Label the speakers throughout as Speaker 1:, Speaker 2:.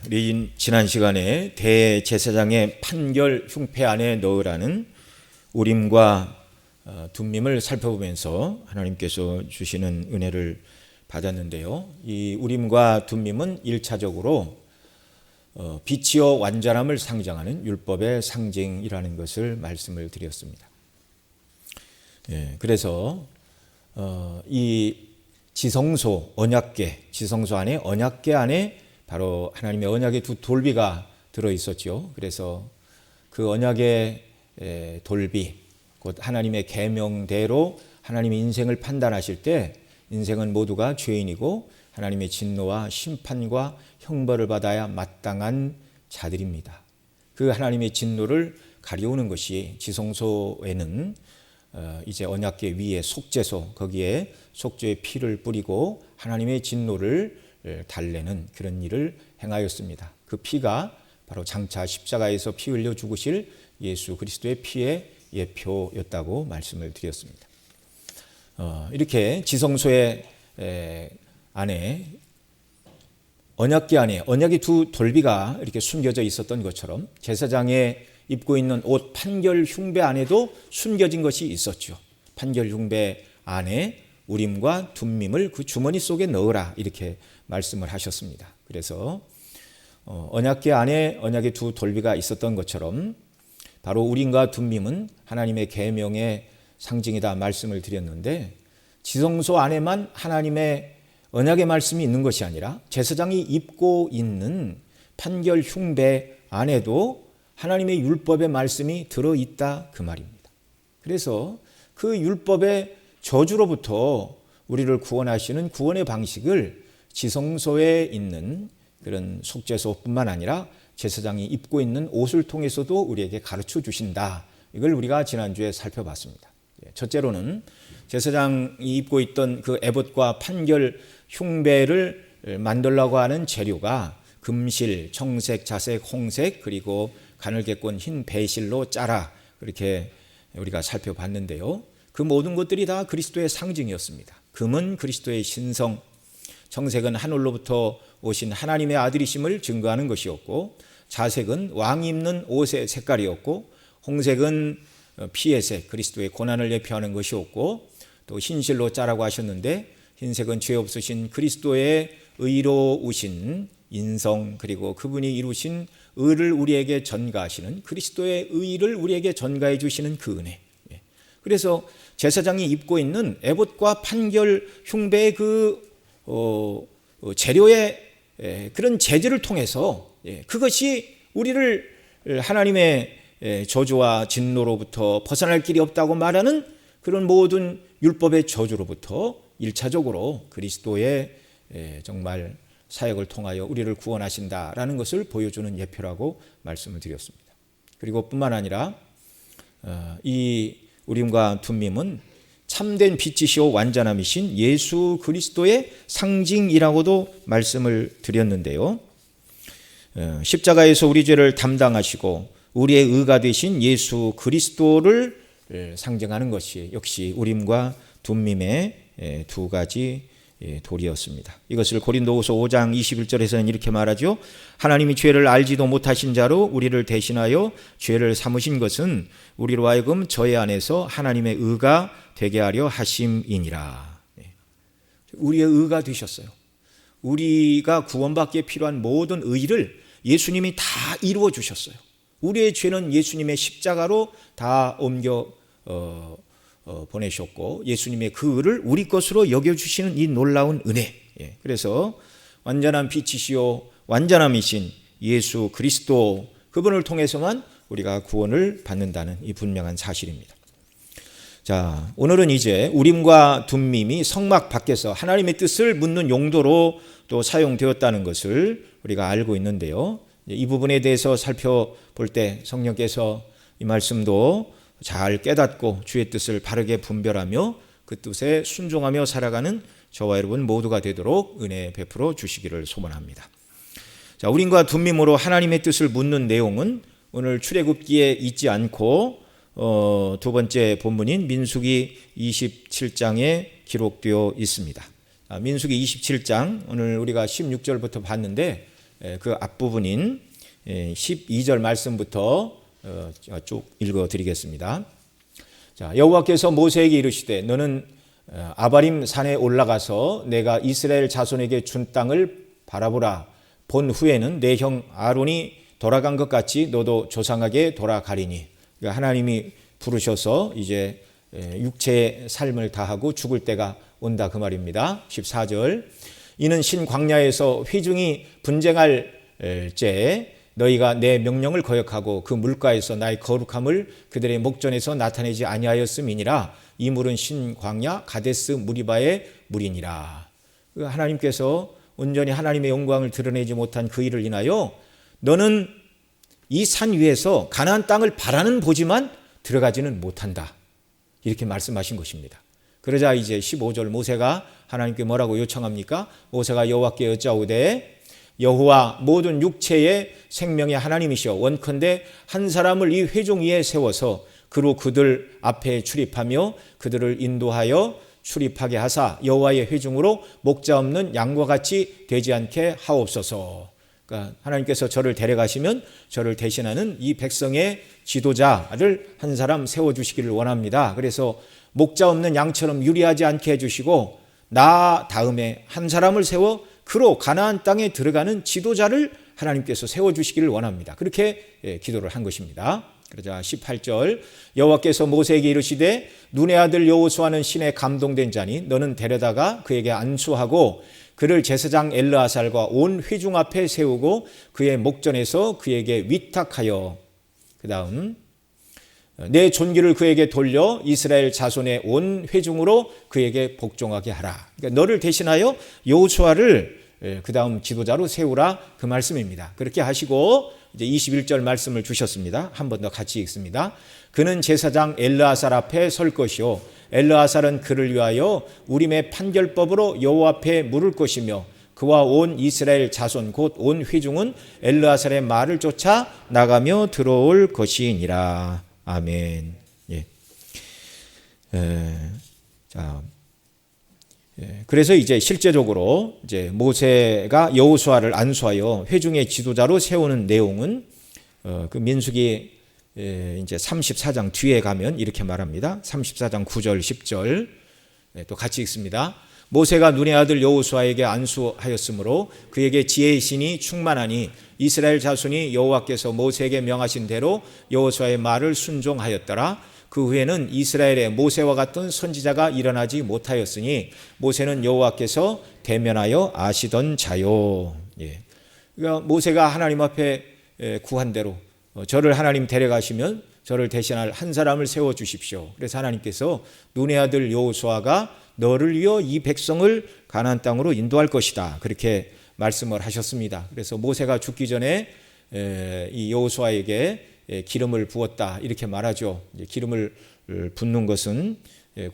Speaker 1: 우리 지난 시간에 대제사장의 판결 흉패 안에 넣으라는 우림과 둠밈을 살펴보면서 하나님께서 주시는 은혜를 받았는데요. 이 우림과 둠밈은 1차적으로 빛이요 완전함을 상징하는 율법의 상징이라는 것을 말씀을 드렸습니다. 그래서 이 지성소 언약궤, 지성소 안에 언약궤 안에 바로 하나님의 언약의 두 돌비가 들어있었죠. 그래서 그 언약의 돌비, 곧 하나님의 계명대로 하나님의 인생을 판단하실 때 인생은 모두가 죄인이고 하나님의 진노와 심판과 형벌을 받아야 마땅한 자들입니다. 그 하나님의 진노를 가려우는 것이 지성소에는 이제 언약궤 위에 속죄소, 거기에 속죄의 피를 뿌리고 하나님의 진노를 달래는 그런 일을 행하였습니다. 그 피가 바로 장차 십자가에서 피 흘려 죽으실 예수 그리스도의 피의 예표였다고 말씀을 드렸습니다. 이렇게 지성소의 안에 언약궤 안에 언약의 두 돌비가 이렇게 숨겨져 있었던 것처럼 제사장의 입고 있는 옷 판결 흉배 안에도 숨겨진 것이 있었죠. 판결 흉배 안에 우림과 둠밈을 그 주머니 속에 넣으라 이렇게 말씀을 하셨습니다. 그래서 언약궤 안에 언약의 두 돌비가 있었던 것처럼 바로 우림과 둠밈은 하나님의 계명의 상징이다 말씀을 드렸는데 지성소 안에만 하나님의 언약의 말씀이 있는 것이 아니라 제사장이 입고 있는 판결 흉배 안에도 하나님의 율법의 말씀이 들어있다 그 말입니다. 그래서 그 율법의 저주로부터 우리를 구원하시는 구원의 방식을 지성소에 있는 그런 속죄소뿐만 아니라 제사장이 입고 있는 옷을 통해서도 우리에게 가르쳐 주신다. 이걸 우리가 지난주에 살펴봤습니다. 첫째로는 제사장이 입고 있던 그 에봇과 판결 흉배를 만들려고 하는 재료가 금실, 청색, 자색, 홍색 그리고 가늘게 꼰 흰 배실로 짜라 그렇게 우리가 살펴봤는데요. 그 모든 것들이 다 그리스도의 상징이었습니다. 금은 그리스도의 신성, 청색은 하늘로부터 오신 하나님의 아들이심을 증거하는 것이었고 자색은 왕이 입는 옷의 색깔이었고 홍색은 피의 색, 그리스도의 고난을 예표하는 것이었고 또 흰실로 짜라고 하셨는데 흰색은 죄 없으신 그리스도의 의로우신 인성 그리고 그분이 이루신 의를 우리에게 전가하시는 그리스도의 의를 우리에게 전가해 주시는 그 은혜. 그래서 제사장이 입고 있는 에봇과 판결 흉배의 그 재료의 그런 재질을 통해서 그것이 우리를 하나님의 저주와 진노로부터 벗어날 길이 없다고 말하는 그런 모든 율법의 저주로부터 1차적으로 그리스도의 정말 사역을 통하여 우리를 구원하신다라는 것을 보여주는 예표라고 말씀을 드렸습니다. 그리고 뿐만 아니라 이 우림과 둠밈은 참된 빛이시오 완전함이신 예수 그리스도의 상징이라고도 말씀을 드렸는데요. 십자가에서 우리 죄를 담당하시고 우리의 의가 되신 예수 그리스도를 상징하는 것이 역시 우림과 둠밈의 두 가지 돌이었습니다. 이것을 고린도후서 5장 21절에서는 이렇게 말하죠. 하나님이 죄를 알지도 못하신 자로 우리를 대신하여 죄를 삼으신 것은 우리로 하여금 저희 안에서 하나님의 의가 되게 하려 하심이니라. 우리의 의가 되셨어요. 우리가 구원받기에 필요한 모든 의를 예수님이 다 이루어 주셨어요. 우리의 죄는 예수님의 십자가로 다 옮겨 보내셨고 예수님의 그 의를 우리 것으로 여겨주시는 이 놀라운 은혜. 그래서 완전한 빛이시요 완전함이신 예수 그리스도 그분을 통해서만 우리가 구원을 받는다는 이 분명한 사실입니다. 자, 오늘은 이제 우림과 둠밈이 성막 밖에서 하나님의 뜻을 묻는 용도로 또 사용되었다는 것을 우리가 알고 있는데요. 이 부분에 대해서 살펴볼 때 성령께서 이 말씀도 잘 깨닫고 주의 뜻을 바르게 분별하며 그 뜻에 순종하며 살아가는 저와 여러분 모두가 되도록 은혜 베풀어 주시기를 소원합니다. 자, 우림과 둠밈으로 하나님의 뜻을 묻는 내용은 오늘 출애굽기에 있지 않고 두 번째 본문인 민수기 27장에 기록되어 있습니다. 민수기 27장 오늘 우리가 16절부터 봤는데 그 앞부분인 12절 말씀부터 쭉 읽어드리겠습니다. 자, 여호와께서 모세에게 이르시되 너는 아바림 산에 올라가서 내가 이스라엘 자손에게 준 땅을 바라보라. 본 후에는 내 형 아론이 돌아간 것 같이 너도 조상에게 돌아가리니. 그러니까 하나님이 부르셔서 이제 육체의 삶을 다하고 죽을 때가 온다 그 말입니다. 14절 이는 신 광야에서 회중이 분쟁할 때 너희가 내 명령을 거역하고 그 물가에서 나의 거룩함을 그들의 목전에서 나타내지 아니하였음이니라. 이 물은 신 광야 가데스 무리바의 물이니라. 하나님께서 온전히 하나님의 영광을 드러내지 못한 그 일을 인하여 너는 이 산 위에서 가나안 땅을 바라는 보지만 들어가지는 못한다. 이렇게 말씀하신 것입니다. 그러자 이제 15절 모세가 하나님께 뭐라고 요청합니까? 모세가 여호와께 여짜오되 여호와 모든 육체의 생명의 하나님이시여 원컨대 한 사람을 이 회중 위에 세워서 그로 그들 앞에 출입하며 그들을 인도하여 출입하게 하사 여호와의 회중으로 목자 없는 양과 같이 되지 않게 하옵소서. 그러니까 하나님께서 저를 데려가시면 저를 대신하는 이 백성의 지도자를 한 사람 세워주시기를 원합니다. 그래서 목자 없는 양처럼 유리하지 않게 해주시고 나 다음에 한 사람을 세워 그로 가나안 땅에 들어가는 지도자를 하나님께서 세워주시기를 원합니다. 그렇게 기도를 한 것입니다. 그러자 18절 여호와께서 모세에게 이르시되 눈의 아들 여호수아는 신에 감동된 자니 너는 데려다가 그에게 안수하고 그를 제사장 엘르아살과 온 회중 앞에 세우고 그의 목전에서 그에게 위탁하여 그 다음 내 존귀를 그에게 돌려 이스라엘 자손의 온 회중으로 그에게 복종하게 하라. 그러니까 너를 대신하여 여호수아를 그 다음 지도자로 세우라 그 말씀입니다. 그렇게 하시고 이제 21절 말씀을 주셨습니다. 한 번 더 같이 읽습니다. 그는 제사장 엘르아살 앞에 설 것이요 엘르아살은 그를 위하여 우림의 판결법으로 여호와 앞에 물을 것이며 그와 온 이스라엘 자손 곧 온 회중은 엘르아살의 말을 쫓아 나가며 들어올 것이니라. 아멘. 예. 자. 그래서 이제 실제적으로 이제 모세가 여호수아를 안수하여 회중의 지도자로 세우는 내용은 그 민수기 이제 34장 뒤에 가면 이렇게 말합니다. 34장 9절 10절 또 같이 읽습니다. 모세가 눈의 아들 여호수아에게 안수하였으므로 그에게 지혜의 신이 충만하니 이스라엘 자손이 여호와께서 모세에게 명하신 대로 여호수아의 말을 순종하였더라. 그 후에는 이스라엘에 모세와 같은 선지자가 일어나지 못하였으니 모세는 여호와께서 대면하여 아시던 자요. 예. 그러니까 모세가 하나님 앞에 구한 대로 저를 하나님 데려가시면 저를 대신할 한 사람을 세워주십시오. 그래서 하나님께서 눈의 아들 여호수아가 너를 위하여 이 백성을 가나안 땅으로 인도할 것이다. 그렇게 말씀을 하셨습니다. 그래서 모세가 죽기 전에 이 여호수아에게 기름을 부었다 이렇게 말하죠. 기름을 붓는 것은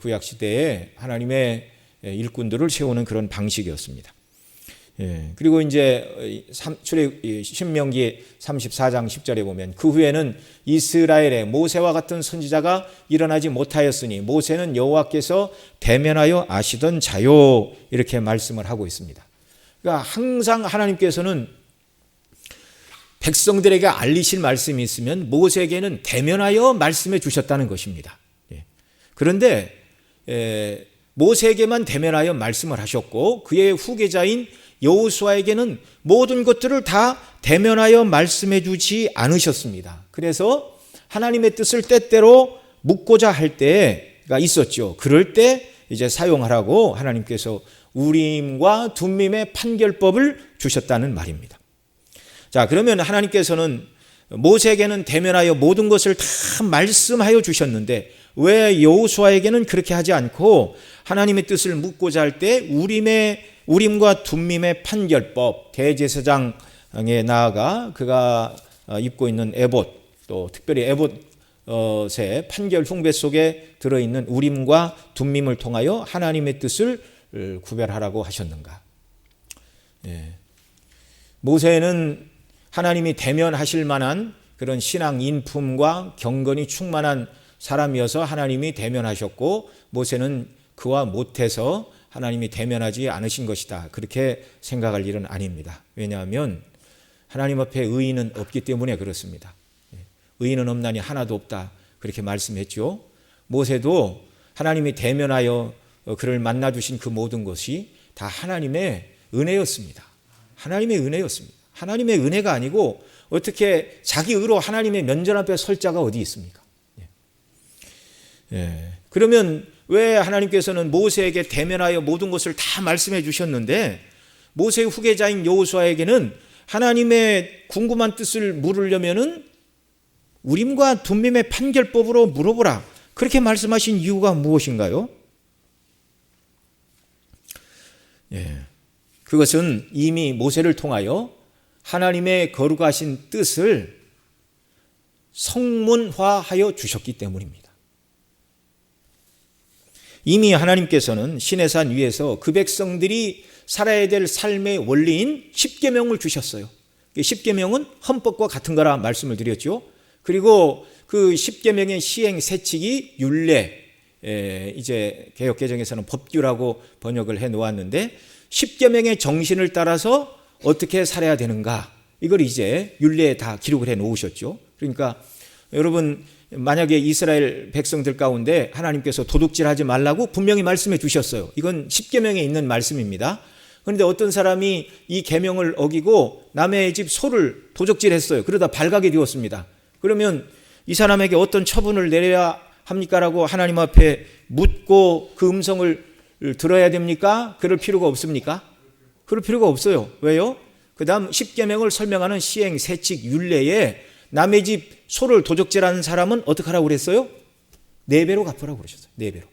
Speaker 1: 구약 시대에 하나님의 일꾼들을 세우는 그런 방식이었습니다. 그리고 이제 신명기 34장 10절에 보면 그 후에는 이스라엘에 모세와 같은 선지자가 일어나지 못하였으니 모세는 여호와께서 대면하여 아시던 자요 이렇게 말씀을 하고 있습니다. 그러니까 항상 하나님께서는 백성들에게 알리실 말씀이 있으면 모세에게는 대면하여 말씀해 주셨다는 것입니다. 그런데 모세에게만 대면하여 말씀을 하셨고 그의 후계자인 여호수아에게는 모든 것들을 다 대면하여 말씀해 주지 않으셨습니다. 그래서 하나님의 뜻을 때때로 묻고자 할 때가 있었죠. 그럴 때 이제 사용하라고 하나님께서 우림과 둠밈의 판결법을 주셨다는 말입니다. 자, 그러면 하나님께서는 모세에게는 대면하여 모든 것을 다 말씀하여 주셨는데 왜 여호수아에게는 그렇게 하지 않고 하나님의 뜻을 묻고자 할 때 우림과 둠밈의 판결법, 대제사장에 나아가 그가 입고 있는 에봇, 또 특별히 에봇의 판결 흉배 속에 들어있는 우림과 둠밈을 통하여 하나님의 뜻을 구별하라고 하셨는가? 모세는 하나님이 대면하실 만한 그런 신앙 인품과 경건이 충만한 사람이어서 하나님이 대면하셨고 모세는 그와 못해서 하나님이 대면하지 않으신 것이다. 그렇게 생각할 일은 아닙니다. 왜냐하면 하나님 앞에 의인은 없기 때문에 그렇습니다. 의인은 없나니 하나도 없다. 그렇게 말씀했죠. 모세도 하나님이 대면하여 그를 만나 주신 그 모든 것이 다 하나님의 은혜였습니다. 하나님의 은혜였습니다. 하나님의 은혜가 아니고 어떻게 자기 의로 하나님의 면전 앞에 설 자가 어디 있습니까? 그러면 왜 하나님께서는 모세에게 대면하여 모든 것을 다 말씀해 주셨는데 모세의 후계자인 여호수아에게는 하나님의 궁금한 뜻을 물으려면은 우림과 둠밈의 판결법으로 물어보라. 그렇게 말씀하신 이유가 무엇인가요? 그것은 이미 모세를 통하여 하나님의 거룩하신 뜻을 성문화하여 주셨기 때문입니다. 이미 하나님께서는 시내산 위에서 그 백성들이 살아야 될 삶의 원리인 십계명을 주셨어요. 십계명은 헌법과 같은 거라 말씀을 드렸죠. 그리고 그 십계명의 시행 세칙이 율례, 이제 개역개정에서는 법규라고 번역을 해 놓았는데 십계명의 정신을 따라서 어떻게 살아야 되는가, 이걸 이제 율례에 다 기록을 해 놓으셨죠. 그러니까 여러분, 만약에 이스라엘 백성들 가운데 하나님께서 도둑질하지 말라고 분명히 말씀해 주셨어요. 이건 십계명에 있는 말씀입니다. 그런데 어떤 사람이 이 계명을 어기고 남의 집 소를 도적질했어요. 그러다 발각이 되었습니다. 그러면 이 사람에게 어떤 처분을 내려야 합니까라고 하나님 앞에 묻고 그 음성을 들어야 됩니까? 그럴 필요가 없습니까? 그럴 필요가 없어요. 왜요? 그 다음 십계명을 설명하는 시행 세칙 율례에 남의 집 소를 도적질하는 사람은 어떻게 하라고 그랬어요? 4배로 갚으라고 그러셨어요. 4배로.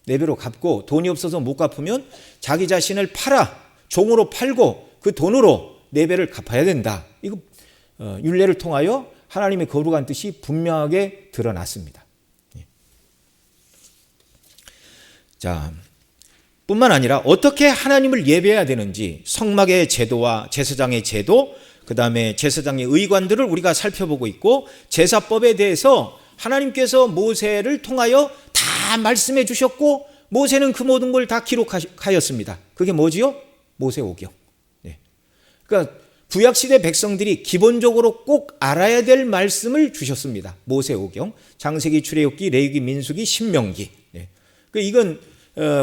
Speaker 1: 4배로 갚고 돈이 없어서 못 갚으면 자기 자신을 팔아 종으로 팔고 그 돈으로 4배를 갚아야 된다. 이거 율례를 통하여 하나님의 거룩한 뜻이 분명하게 드러났습니다. 자, 뿐만 아니라 어떻게 하나님을 예배해야 되는지 성막의 제도와 제사장의 제도, 그 다음에 제사장의 의관들을 우리가 살펴보고 있고 제사법에 대해서 하나님께서 모세를 통하여 다 말씀해 주셨고 모세는 그 모든 걸 다 기록하였습니다. 그게 뭐지요? 모세오경. 그러니까 구약시대 백성들이 기본적으로 꼭 알아야 될 말씀을 주셨습니다. 모세오경, 창세기, 출애굽기, 레위기, 민수기, 신명기. 이건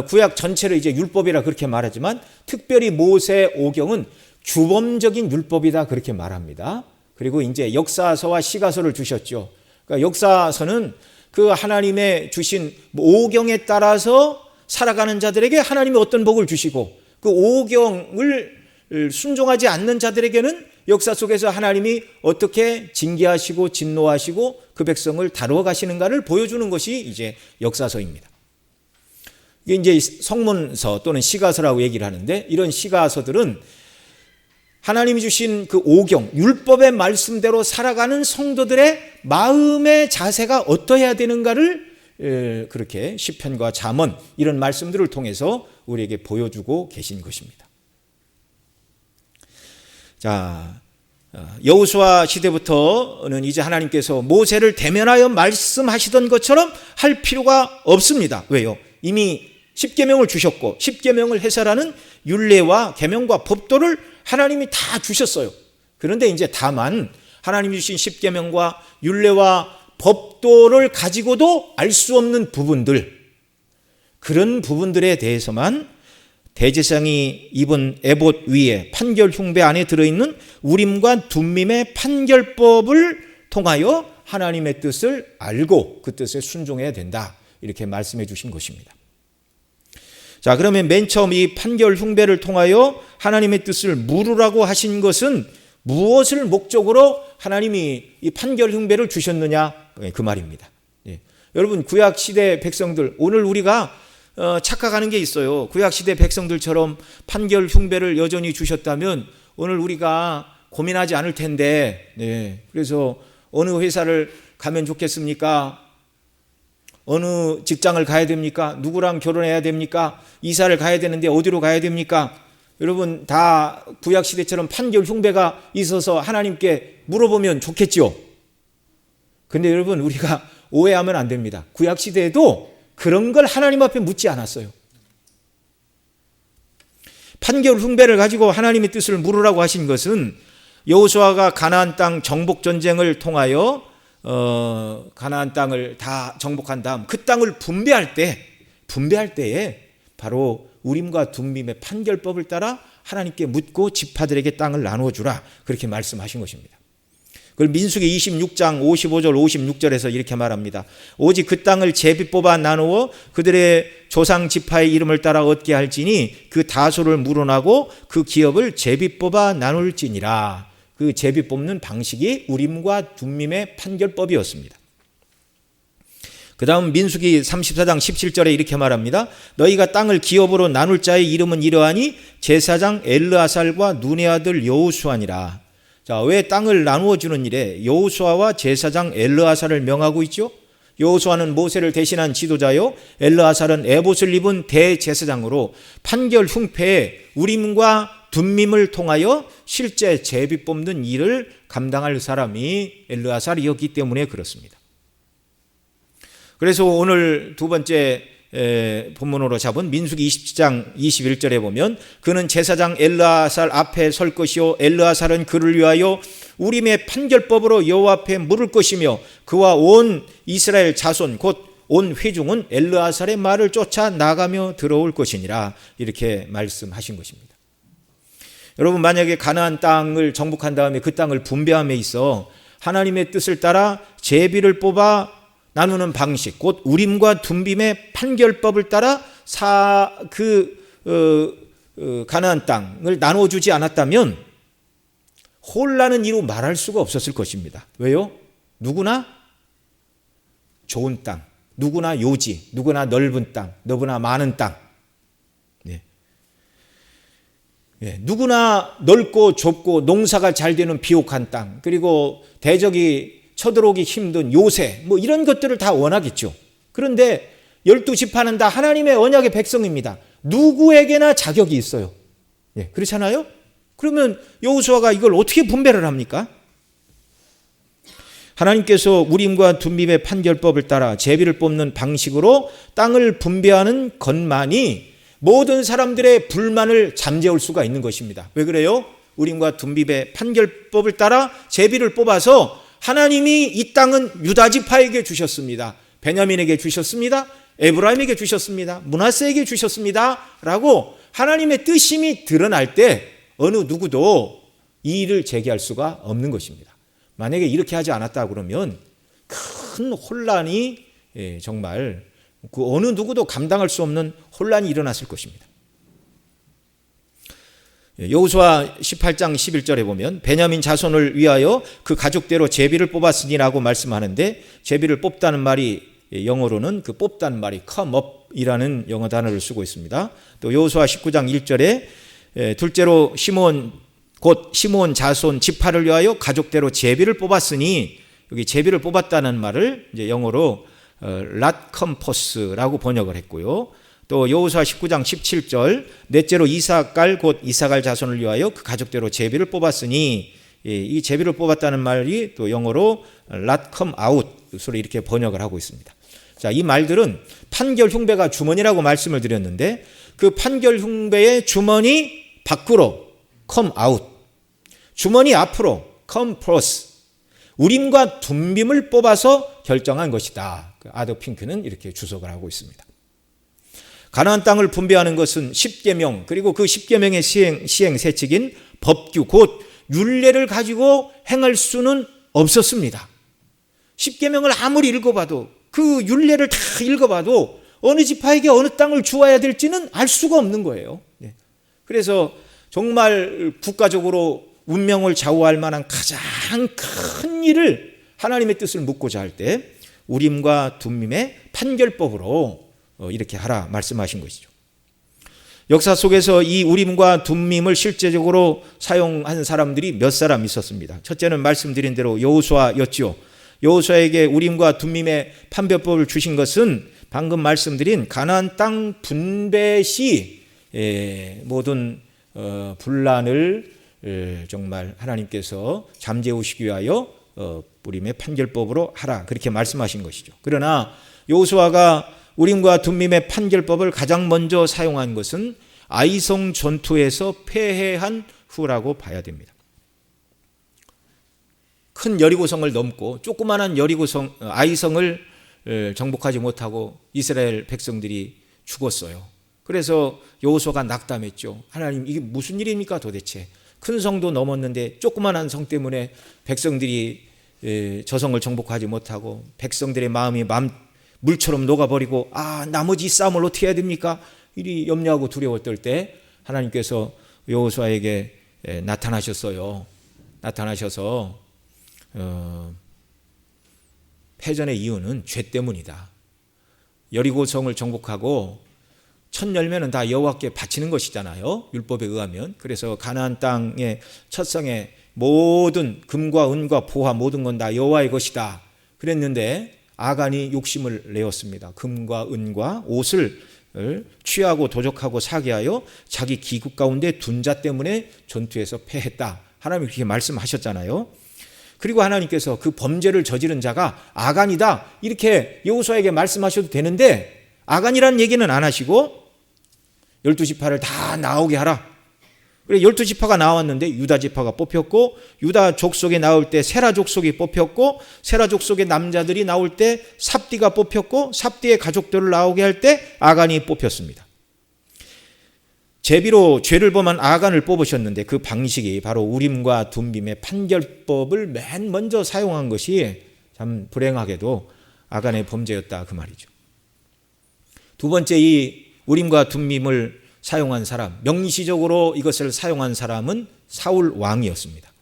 Speaker 1: 구약 전체를 이제 율법이라 그렇게 말하지만 특별히 모세오경은 규범적인 율법이다 그렇게 말합니다. 그리고 이제 역사서와 시가서를 주셨죠. 그러니까 역사서는 그 하나님의 주신 오경에 따라서 살아가는 자들에게 하나님이 어떤 복을 주시고 그 오경을 순종하지 않는 자들에게는 역사 속에서 하나님이 어떻게 징계하시고 진노하시고 그 백성을 다루어 가시는가를 보여주는 것이 이제 역사서입니다. 이게 이제 성문서 또는 시가서라고 얘기를 하는데 이런 시가서들은 하나님이 주신 그 오경, 율법의 말씀대로 살아가는 성도들의 마음의 자세가 어떠해야 되는가를 그렇게 시편과 잠언 이런 말씀들을 통해서 우리에게 보여주고 계신 것입니다. 자, 여호수아 시대부터는 이제 하나님께서 모세를 대면하여 말씀하시던 것처럼 할 필요가 없습니다. 왜요? 이미 십계명을 주셨고 십계명을 해설하는 율례와 계명과 법도를 하나님이 다 주셨어요. 그런데 이제 다만 하나님이 주신 십계명과 율례와 법도를 가지고도 알 수 없는 부분들, 그런 부분들에 대해서만 대제사장이 입은 에봇 위에 판결 흉배 안에 들어있는 우림과 둠밈의 판결법을 통하여 하나님의 뜻을 알고 그 뜻에 순종해야 된다. 이렇게 말씀해 주신 것입니다. 자, 그러면 맨 처음 이 판결 흉배를 통하여 하나님의 뜻을 물으라고 하신 것은 무엇을 목적으로 하나님이 이 판결 흉배를 주셨느냐, 그 말입니다. 여러분, 구약시대 백성들, 오늘 우리가 착각하는 게 있어요. 구약시대 백성들처럼 판결 흉배를 여전히 주셨다면 오늘 우리가 고민하지 않을 텐데, 그래서 어느 회사를 가면 좋겠습니까? 어느 직장을 가야 됩니까? 누구랑 결혼해야 됩니까? 이사를 가야 되는데 어디로 가야 됩니까? 여러분, 다 구약시대처럼 판결 흉배가 있어서 하나님께 물어보면 좋겠죠. 근데 여러분, 우리가 오해하면 안 됩니다. 구약시대에도 그런 걸 하나님 앞에 묻지 않았어요. 판결 흉배를 가지고 하나님의 뜻을 물으라고 하신 것은 여호수아가 가나안 땅 정복 전쟁을 통하여 가나안 땅을 다 정복한 다음 그 땅을 분배할 때에 바로 우림과 둠밈의 판결법을 따라 하나님께 묻고 지파들에게 땅을 나누어 주라, 그렇게 말씀하신 것입니다. 그걸 민수기 26장 55절 56절에서 이렇게 말합니다. 오직 그 땅을 제비 뽑아 나누어 그들의 조상 지파의 이름을 따라 얻게 할지니 그 다소를 물어나고 그 기업을 제비 뽑아 나눌지니라. 그 제비 뽑는 방식이 우림과 둠밈의 판결법이었습니다. 그 다음 민수기 34장 17절에 이렇게 말합니다. 너희가 땅을 기업으로 나눌 자의 이름은 이러하니 제사장 엘르아살과 눈의 아들 여호수아니라. 자, 왜 땅을 나누어 주는 일에 여호수아와 제사장 엘르아살을 명하고 있죠? 여호수아는 모세를 대신한 지도자요, 엘르아살은 에봇을 입은 대제사장으로 판결 흉패에 우림과 둠밈을 통하여 실제 제비 뽑는 일을 감당할 사람이 엘르아살이었기 때문에 그렇습니다. 그래서 오늘 두 번째 본문으로 잡은 민수기 27장 21절에 보면 그는 제사장 엘르아살 앞에 설 것이요 엘르아살은 그를 위하여 우림의 판결법으로 여호와 앞에 물을 것이며 그와 온 이스라엘 자손 곧 온 회중은 엘르아살의 말을 쫓아 나가며 들어올 것이니라, 이렇게 말씀하신 것입니다. 여러분, 만약에 가나안 땅을 정복한 다음에 그 땅을 분배함에 있어 하나님의 뜻을 따라 제비를 뽑아 나누는 방식, 곧 우림과 둠밈의 판결법을 따라 가나안 땅을 나눠주지 않았다면 혼란은 이루 말할 수가 없었을 것입니다. 왜요? 누구나 좋은 땅, 누구나 요지, 누구나 넓은 땅, 누구나 많은 땅, 누구나 넓고 좁고 농사가 잘 되는 비옥한 땅, 그리고 대적이 쳐들어오기 힘든 요새, 이런 것들을 다 원하겠죠. 그런데 12지파는 다 하나님의 언약의 백성입니다. 누구에게나 자격이 있어요. 그렇잖아요? 그러면 여호수아가 이걸 어떻게 분배를 합니까? 하나님께서 우림과 둠밈의 판결법을 따라 제비를 뽑는 방식으로 땅을 분배하는 것만이 모든 사람들의 불만을 잠재울 수가 있는 것입니다. 왜 그래요? 우림과 둠밈의 판결법을 따라 제비를 뽑아서 하나님이 이 땅은 유다지파에게 주셨습니다. 베냐민에게 주셨습니다. 에브라임에게 주셨습니다. 므낫세에게 주셨습니다. 라고 하나님의 뜻임이 드러날 때 어느 누구도 이 일을 제기할 수가 없는 것입니다. 만약에 이렇게 하지 않았다 그러면 큰 혼란이 정말 그 어느 누구도 감당할 수 없는 혼란이 일어났을 것입니다. 여호수아 18장 11절에 보면 베냐민 자손을 위하여 그 가족대로 제비를 뽑았으니라고 말씀하는데, 제비를 뽑다는 말이 영어로는 그 뽑다는 말이 come up이라는 영어 단어를 쓰고 있습니다. 또 여호수아 19장 1절에 둘째로 시므온 곧 시므온 자손 지파를 위하여 가족대로 제비를 뽑았으니, 여기 제비를 뽑았다는 말을 이제 영어로 랏컴퍼스라고 번역을 했고요. 또 여호수아 19장 17절 넷째로 이사갈 곧 이사갈 자손을 위하여 그 가족대로 제비를 뽑았으니, 이 제비를 뽑았다는 말이 또 영어로 랏컴 아웃으로 이렇게 번역을 하고 있습니다. 자, 이 말들은 판결 흉배가 주머니라고 말씀을 드렸는데 그 판결 흉배의 주머니 밖으로 come out, 주머니 앞으로 come forth, 우림과 둠밈을 뽑아서 결정한 것이다. 아더 핑크는 이렇게 주석을 하고 있습니다. 가나안 땅을 분배하는 것은 10계명, 그리고 그 10계명의 시행 세칙인 법규 곧 율례를 가지고 행할 수는 없었습니다. 10계명을 아무리 읽어봐도, 그 율례를 다 읽어봐도 어느 지파에게 어느 땅을 주어야 될지는 알 수가 없는 거예요. 그래서 정말 국가적으로 운명을 좌우할 만한 가장 큰 일을 하나님의 뜻을 묻고자 할 때 우림과 둠밈의 판결법으로 이렇게 하라 말씀하신 것이죠. 역사 속에서 이 우림과 둠밈을 실제적으로 사용한 사람들이 몇 사람 있었습니다. 첫째는 말씀드린 대로 여호수아였죠. 여호수아에게 우림과 둠밈의 판결법을 주신 것은 방금 말씀드린 가나안 땅 분배 시 모든 분란을 정말 하나님께서 잠재우시기 위하여 우림의 판결법으로 하라, 그렇게 말씀하신 것이죠. 그러나 여호수아가 우림과 둠밈의 판결법을 가장 먼저 사용한 것은 아이성 전투에서 패해한 후라고 봐야 됩니다. 큰 여리고성을 넘고 조그마한 아이성을 정복하지 못하고 이스라엘 백성들이 죽었어요. 그래서 여호수아가 낙담했죠. 하나님, 이게 무슨 일입니까 도대체? 큰 성도 넘었는데 조그마한 성 때문에 백성들이 저 성을 정복하지 못하고 백성들의 마음이 물처럼 녹아버리고 나머지 싸움을 어떻게 해야 됩니까? 이리 염려하고 두려워 떨 때 하나님께서 여호수아에게 나타나셨어요. 나타나셔서 패전의 이유는 죄 때문이다. 여리고성을 정복하고 첫 열매는 다 여호와께 바치는 것이잖아요. 율법에 의하면. 그래서 가나안 땅의 첫 성의 모든 금과 은과 보화 모든 건 다 여호와의 것이다. 그랬는데 아간이 욕심을 내었습니다. 금과 은과 옷을 취하고 도적하고 사기하여 자기 기국 가운데 둔 자 때문에 전투에서 패했다. 하나님이 그렇게 말씀하셨잖아요. 그리고 하나님께서 그 범죄를 저지른 자가 아간이다 이렇게 여호수아에게 말씀하셔도 되는데 아간이라는 얘기는 안 하시고 12지파를 다 나오게 하라. 그래 12지파가 나왔는데 유다 지파가 뽑혔고 유다 족속에 나올 때 세라 족속이 뽑혔고 세라 족속의 남자들이 나올 때 삽디가 뽑혔고 삽디의 가족들을 나오게 할 때 아간이 뽑혔습니다. 제비로 죄를 범한 아간을 뽑으셨는데 그 방식이 바로 우림과 둠빔의 판결법을 맨 먼저 사용한 것이 참 불행하게도 아간의 범죄였다 그 말이죠. 두 번째, 이 우림과 둠빔을 사용한 사람, 명시적으로 이것을 사용한 사람은 사울 왕이었습니다.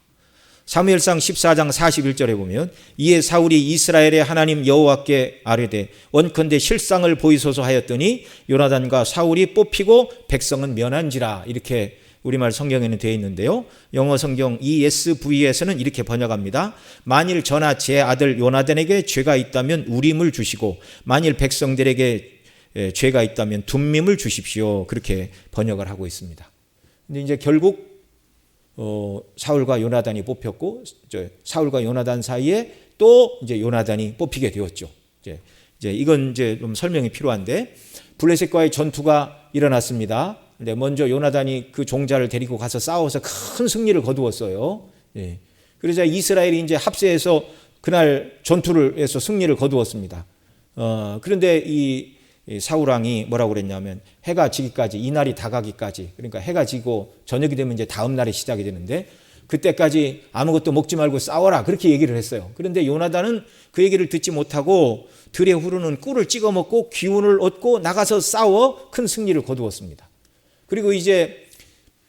Speaker 1: 사무엘상 14장 41절에 보면 이에 사울이 이스라엘의 하나님 여호와께 아뢰되 원컨대 실상을 보이소서 하였더니 요나단과 사울이 뽑히고 백성은 면한지라. 이렇게 우리말 성경에는 되어 있는데요. 영어 성경 ESV에서는 이렇게 번역합니다. 만일 저나 제 아들 요나단에게 죄가 있다면 우림을 주시고 만일 백성들에게 죄가 있다면 둠밈을 주십시오. 그렇게 번역을 하고 있습니다. 근데 이제 결국 사울과 요나단이 뽑혔고 사울과 요나단 사이에 또 이제 요나단이 뽑히게 되었죠. 이제 이건 이제 좀 설명이 필요한데 블레셋과의 전투가 일어났습니다. 근데 먼저 요나단이 그 종자를 데리고 가서 싸워서 큰 승리를 거두었어요. 그러자 이스라엘이 이제 합세해서 그날 전투를 해서 승리를 거두었습니다. 그런데 이 사울 왕이 뭐라고 그랬냐면 해가 지기까지, 이날이 다가기까지, 그러니까 해가 지고 저녁이 되면 이제 다음 날이 시작이 되는데 그때까지 아무것도 먹지 말고 싸워라 그렇게 얘기를 했어요. 그런데 요나단은 그 얘기를 듣지 못하고 들에 후르는 꿀을 찍어 먹고 기운을 얻고 나가서 싸워 큰 승리를 거두었습니다. 그리고 이제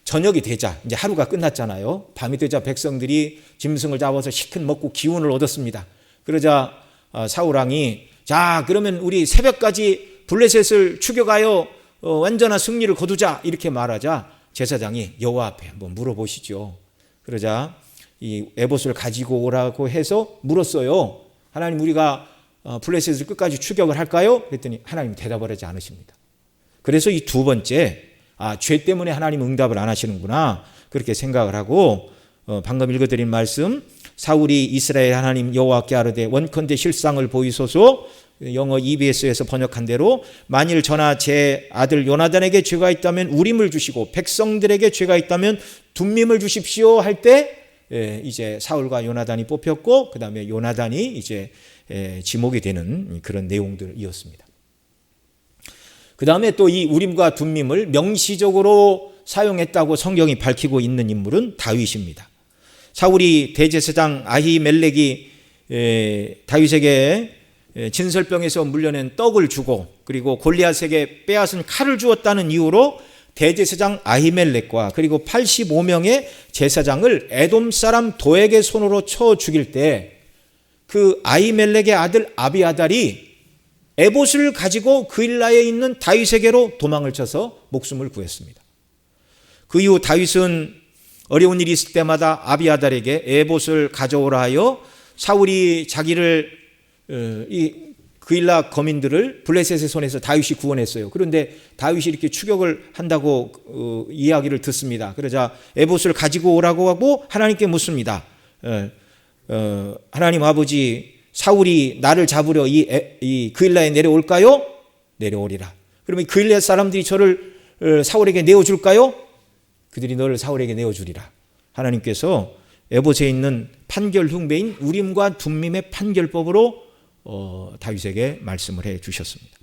Speaker 1: 저녁이 되자 이제 하루가 끝났잖아요. 밤이 되자 백성들이 짐승을 잡아서 시큰 먹고 기운을 얻었습니다. 그러자 사울 왕이 자 그러면 우리 새벽까지 블레셋을 추격하여 완전한 승리를 거두자 이렇게 말하자 제사장이 여호와 앞에 한번 물어보시죠. 그러자 이 에봇을 가지고 오라고 해서 물었어요. 하나님 우리가 블레셋을 끝까지 추격을 할까요? 그랬더니 하나님 대답을 하지 않으십니다. 그래서 이 두 번째 죄 때문에 하나님 응답을 안 하시는구나 그렇게 생각을 하고 방금 읽어드린 말씀 사울이 이스라엘 하나님 여호와께 아뢰되 원컨대 실상을 보이소서 영어 EBS에서 번역한 대로 만일 저나 제 아들 요나단에게 죄가 있다면 우림을 주시고 백성들에게 죄가 있다면 둠밈을 주십시오 할 때 이제 사울과 요나단이 뽑혔고 그 다음에 요나단이 이제 지목이 되는 그런 내용들이었습니다. 그 다음에 또 이 우림과 둠밈을 명시적으로 사용했다고 성경이 밝히고 있는 인물은 다윗입니다. 사울이 대제사장 아히멜렉이 다윗에게 진설병에서 물려낸 떡을 주고 그리고 골리앗에게 빼앗은 칼을 주었다는 이유로 대제사장 아히멜렉과 그리고 85명의 제사장을 에돔 사람 도에게 손으로 쳐 죽일 때 그 아히멜렉의 아들 아비아달이 에봇을 가지고 그일라에 있는 다윗에게로 도망을 쳐서 목숨을 구했습니다. 그 이후 다윗은 어려운 일이 있을 때마다 아비아달에게 에봇을 가져오라 하여 사울이 자기를 이 그일라 거민들을 블레셋의 손에서 다윗이 구원했어요. 그런데 다윗이 이렇게 추격을 한다고 이야기를 듣습니다. 그러자 에봇을 가지고 오라고 하고 하나님께 묻습니다. 하나님 아버지 사울이 나를 잡으려 이 그일라에 내려올까요? 내려오리라. 그러면 그일라 사람들이 저를 사울에게 내어줄까요? 그들이 너를 사울에게 내어주리라. 하나님께서 에봇에 있는 판결 흉배인 우림과 둠밈의 판결법으로 다윗에게 말씀을 해 주셨습니다.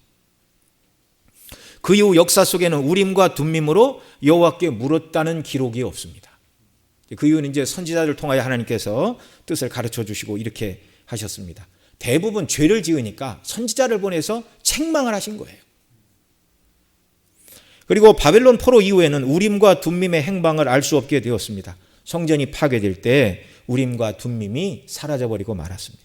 Speaker 1: 그 이후 역사 속에는 우림과 둠밈으로 여호와께 물었다는 기록이 없습니다. 그 이유는 이제 선지자를 통하여 하나님께서 뜻을 가르쳐 주시고 이렇게 하셨습니다. 대부분 죄를 지으니까 선지자를 보내서 책망을 하신 거예요. 그리고 바벨론 포로 이후에는 우림과 둠밈의 행방을 알 수 없게 되었습니다. 성전이 파괴될 때 우림과 둠밈이 사라져버리고 말았습니다.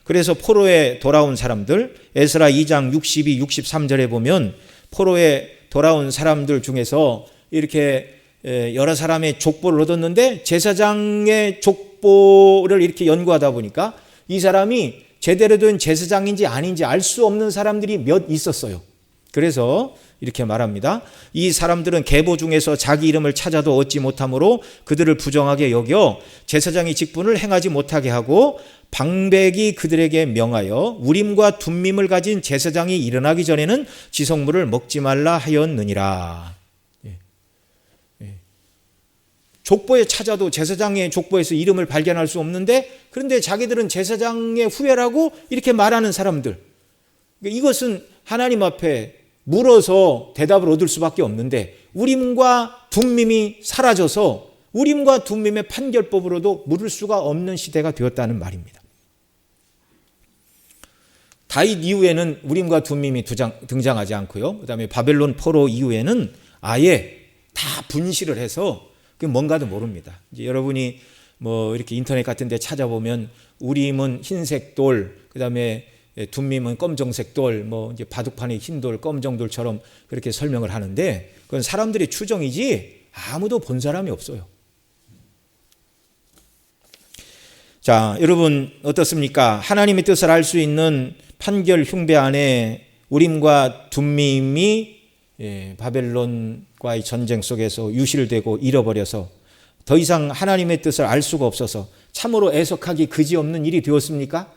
Speaker 1: 그래서 포로에 돌아온 사람들, 에스라 2장 62, 63절에 보면 포로에 돌아온 사람들 중에서 이렇게 여러 사람의 족보를 얻었는데 제사장의 족보를 이렇게 연구하다 보니까 이 사람이 제대로 된 제사장인지 아닌지 알 수 없는 사람들이 몇 있었어요. 그래서 이렇게 말합니다. 이 사람들은 계보 중에서 자기 이름을 찾아도 얻지 못하므로 그들을 부정하게 여겨 제사장의 직분을 행하지 못하게 하고 방백이 그들에게 명하여 우림과 둠밈을 가진 제사장이 일어나기 전에는 지성물을 먹지 말라 하였느니라. 족보에 찾아도 제사장의 족보에서 이름을 발견할 수 없는데 그런데 자기들은 제사장의 후예라고 이렇게 말하는 사람들. 이것은 하나님 앞에 물어서 대답을 얻을 수밖에 없는데 우림과 둠밈이 사라져서 우림과 둠밈의 판결법으로도 물을 수가 없는 시대가 되었다는 말입니다. 다윗 이후에는 우림과 둠밈이 등장하지 않고요. 그다음에 바벨론 포로 이후에는 아예 다 분실을 해서 뭔가도 모릅니다. 이제 여러분이 뭐 이렇게 인터넷 같은 데 찾아보면 우림은 흰색 돌, 그다음에 둠밈은 검정색 돌, 뭐 이제 바둑판의 흰 돌, 검정 돌처럼 그렇게 설명을 하는데 그건 사람들의 추정이지 아무도 본 사람이 없어요. 자, 여러분 어떻습니까? 하나님의 뜻을 알 수 있는 판결 흉배 안에 우림과 둠밈이 바벨론과의 전쟁 속에서 유실되고 잃어버려서 더 이상 하나님의 뜻을 알 수가 없어서 참으로 애석하기 그지없는 일이 되었습니까?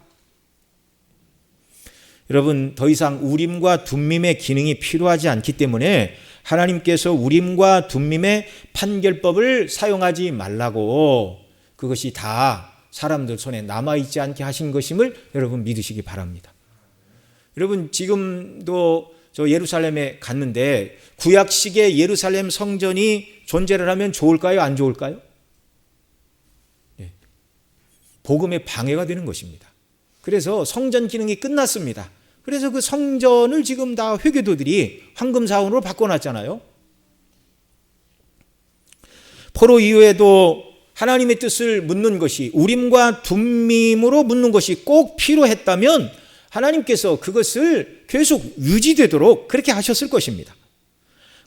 Speaker 1: 여러분 더 이상 우림과 둠밈의 기능이 필요하지 않기 때문에 하나님께서 우림과 둠밈의 판결법을 사용하지 말라고 그것이 다 사람들 손에 남아있지 않게 하신 것임을 여러분 믿으시기 바랍니다. 여러분 지금도 저 예루살렘에 갔는데 구약식의 예루살렘 성전이 존재를 하면 좋을까요? 안 좋을까요? 복음의 방해가 되는 것입니다. 그래서 성전 기능이 끝났습니다. 그래서 그 성전을 지금 다 회교도들이 황금사원으로 바꿔놨잖아요. 포로 이후에도 하나님의 뜻을 묻는 것이 우림과 둠밈으로 묻는 것이 꼭 필요했다면 하나님께서 그것을 계속 유지되도록 그렇게 하셨을 것입니다.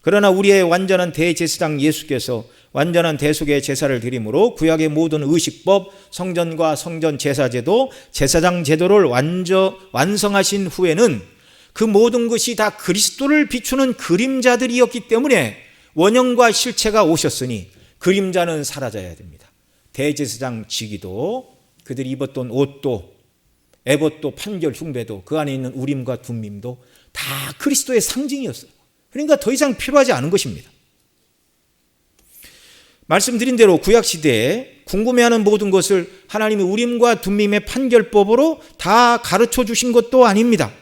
Speaker 1: 그러나 우리의 완전한 대제사장 예수께서 완전한 대속의 제사를 드림으로 구약의 모든 의식법, 성전과 성전 제사제도, 제사장 제도를 완성하신 후에는 그 모든 것이 다 그리스도를 비추는 그림자들이었기 때문에 원형과 실체가 오셨으니 그림자는 사라져야 됩니다. 대제사장 직위도 그들이 입었던 옷도 에봇도 판결 흉배도 그 안에 있는 우림과 둠밈도 다 그리스도의 상징이었어요. 그러니까 더 이상 필요하지 않은 것입니다. 말씀드린 대로 구약시대에 궁금해하는 모든 것을 하나님이 우림과 둠밈의 판결법으로 다 가르쳐 주신 것도 아닙니다.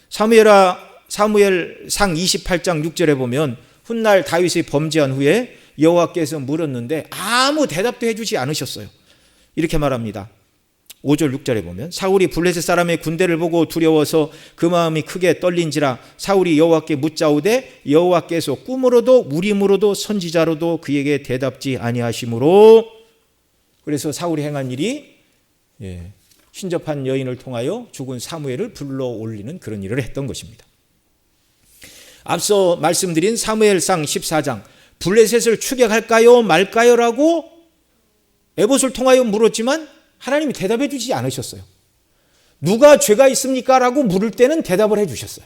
Speaker 1: 사무엘상 28장 6절에 보면 훗날 다윗이 범죄한 후에 여호와께서 물었는데 아무 대답도 해주지 않으셨어요. 이렇게 말합니다. 5절 6절에 보면 사울이 블레셋 사람의 군대를 보고 두려워서 그 마음이 크게 떨린지라 사울이 여호와께 묻자오되 여호와께서 꿈으로도 우림으로도 선지자로도 그에게 대답지 아니하시므로. 그래서 사울이 행한 일이 신접한 여인을 통하여 죽은 사무엘을 불러 올리는 그런 일을 했던 것입니다. 앞서 말씀드린 사무엘상 14장 블레셋을 추격할까요 말까요 라고 에봇을 통하여 물었지만 하나님이 대답해 주지 않으셨어요. 누가 죄가 있습니까? 라고 물을 때는 대답을 해 주셨어요.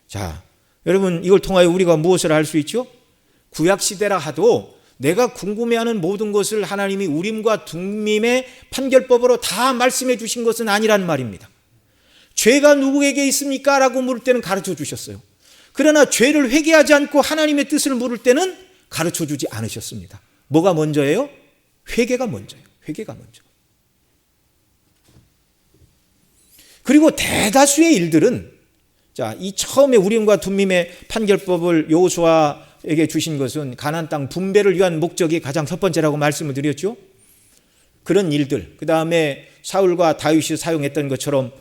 Speaker 1: 자, 여러분 이걸 통하여 우리가 무엇을 할 수 있죠? 구약시대라 하도 내가 궁금해하는 모든 것을 하나님이 우림과 둠밈의 판결법으로 다 말씀해 주신 것은 아니란 말입니다. 죄가 누구에게 있습니까? 라고 물을 때는 가르쳐 주셨어요. 그러나 죄를 회개하지 않고 하나님의 뜻을 물을 때는 가르쳐 주지 않으셨습니다. 뭐가 먼저예요? 회개가 먼저예요. 회개가 먼저. 그리고 대다수의 일들은, 자, 이 처음에 우림과 둠밈의 판결법을 여호수아에게 주신 것은 가나안 땅 분배를 위한 목적이 가장 첫 번째라고 말씀을 드렸죠. 그런 일들, 그 다음에 사울과 다윗이 사용했던 것처럼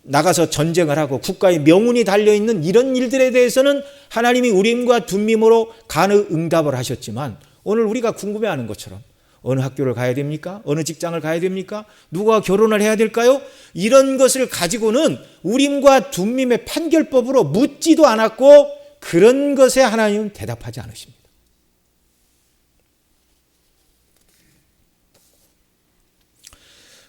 Speaker 1: 나가서 전쟁을 하고 국가의 명운이 달려있는 이런 일들에 대해서는 하나님이 우림과 둠밈으로 간의 응답을 하셨지만, 오늘 우리가 궁금해하는 것처럼 어느 학교를 가야 됩니까? 어느 직장을 가야 됩니까? 누가 결혼을 해야 될까요? 이런 것을 가지고는 우림과 둠밈의 판결법으로 묻지도 않았고 그런 것에 하나님은 대답하지 않으십니다.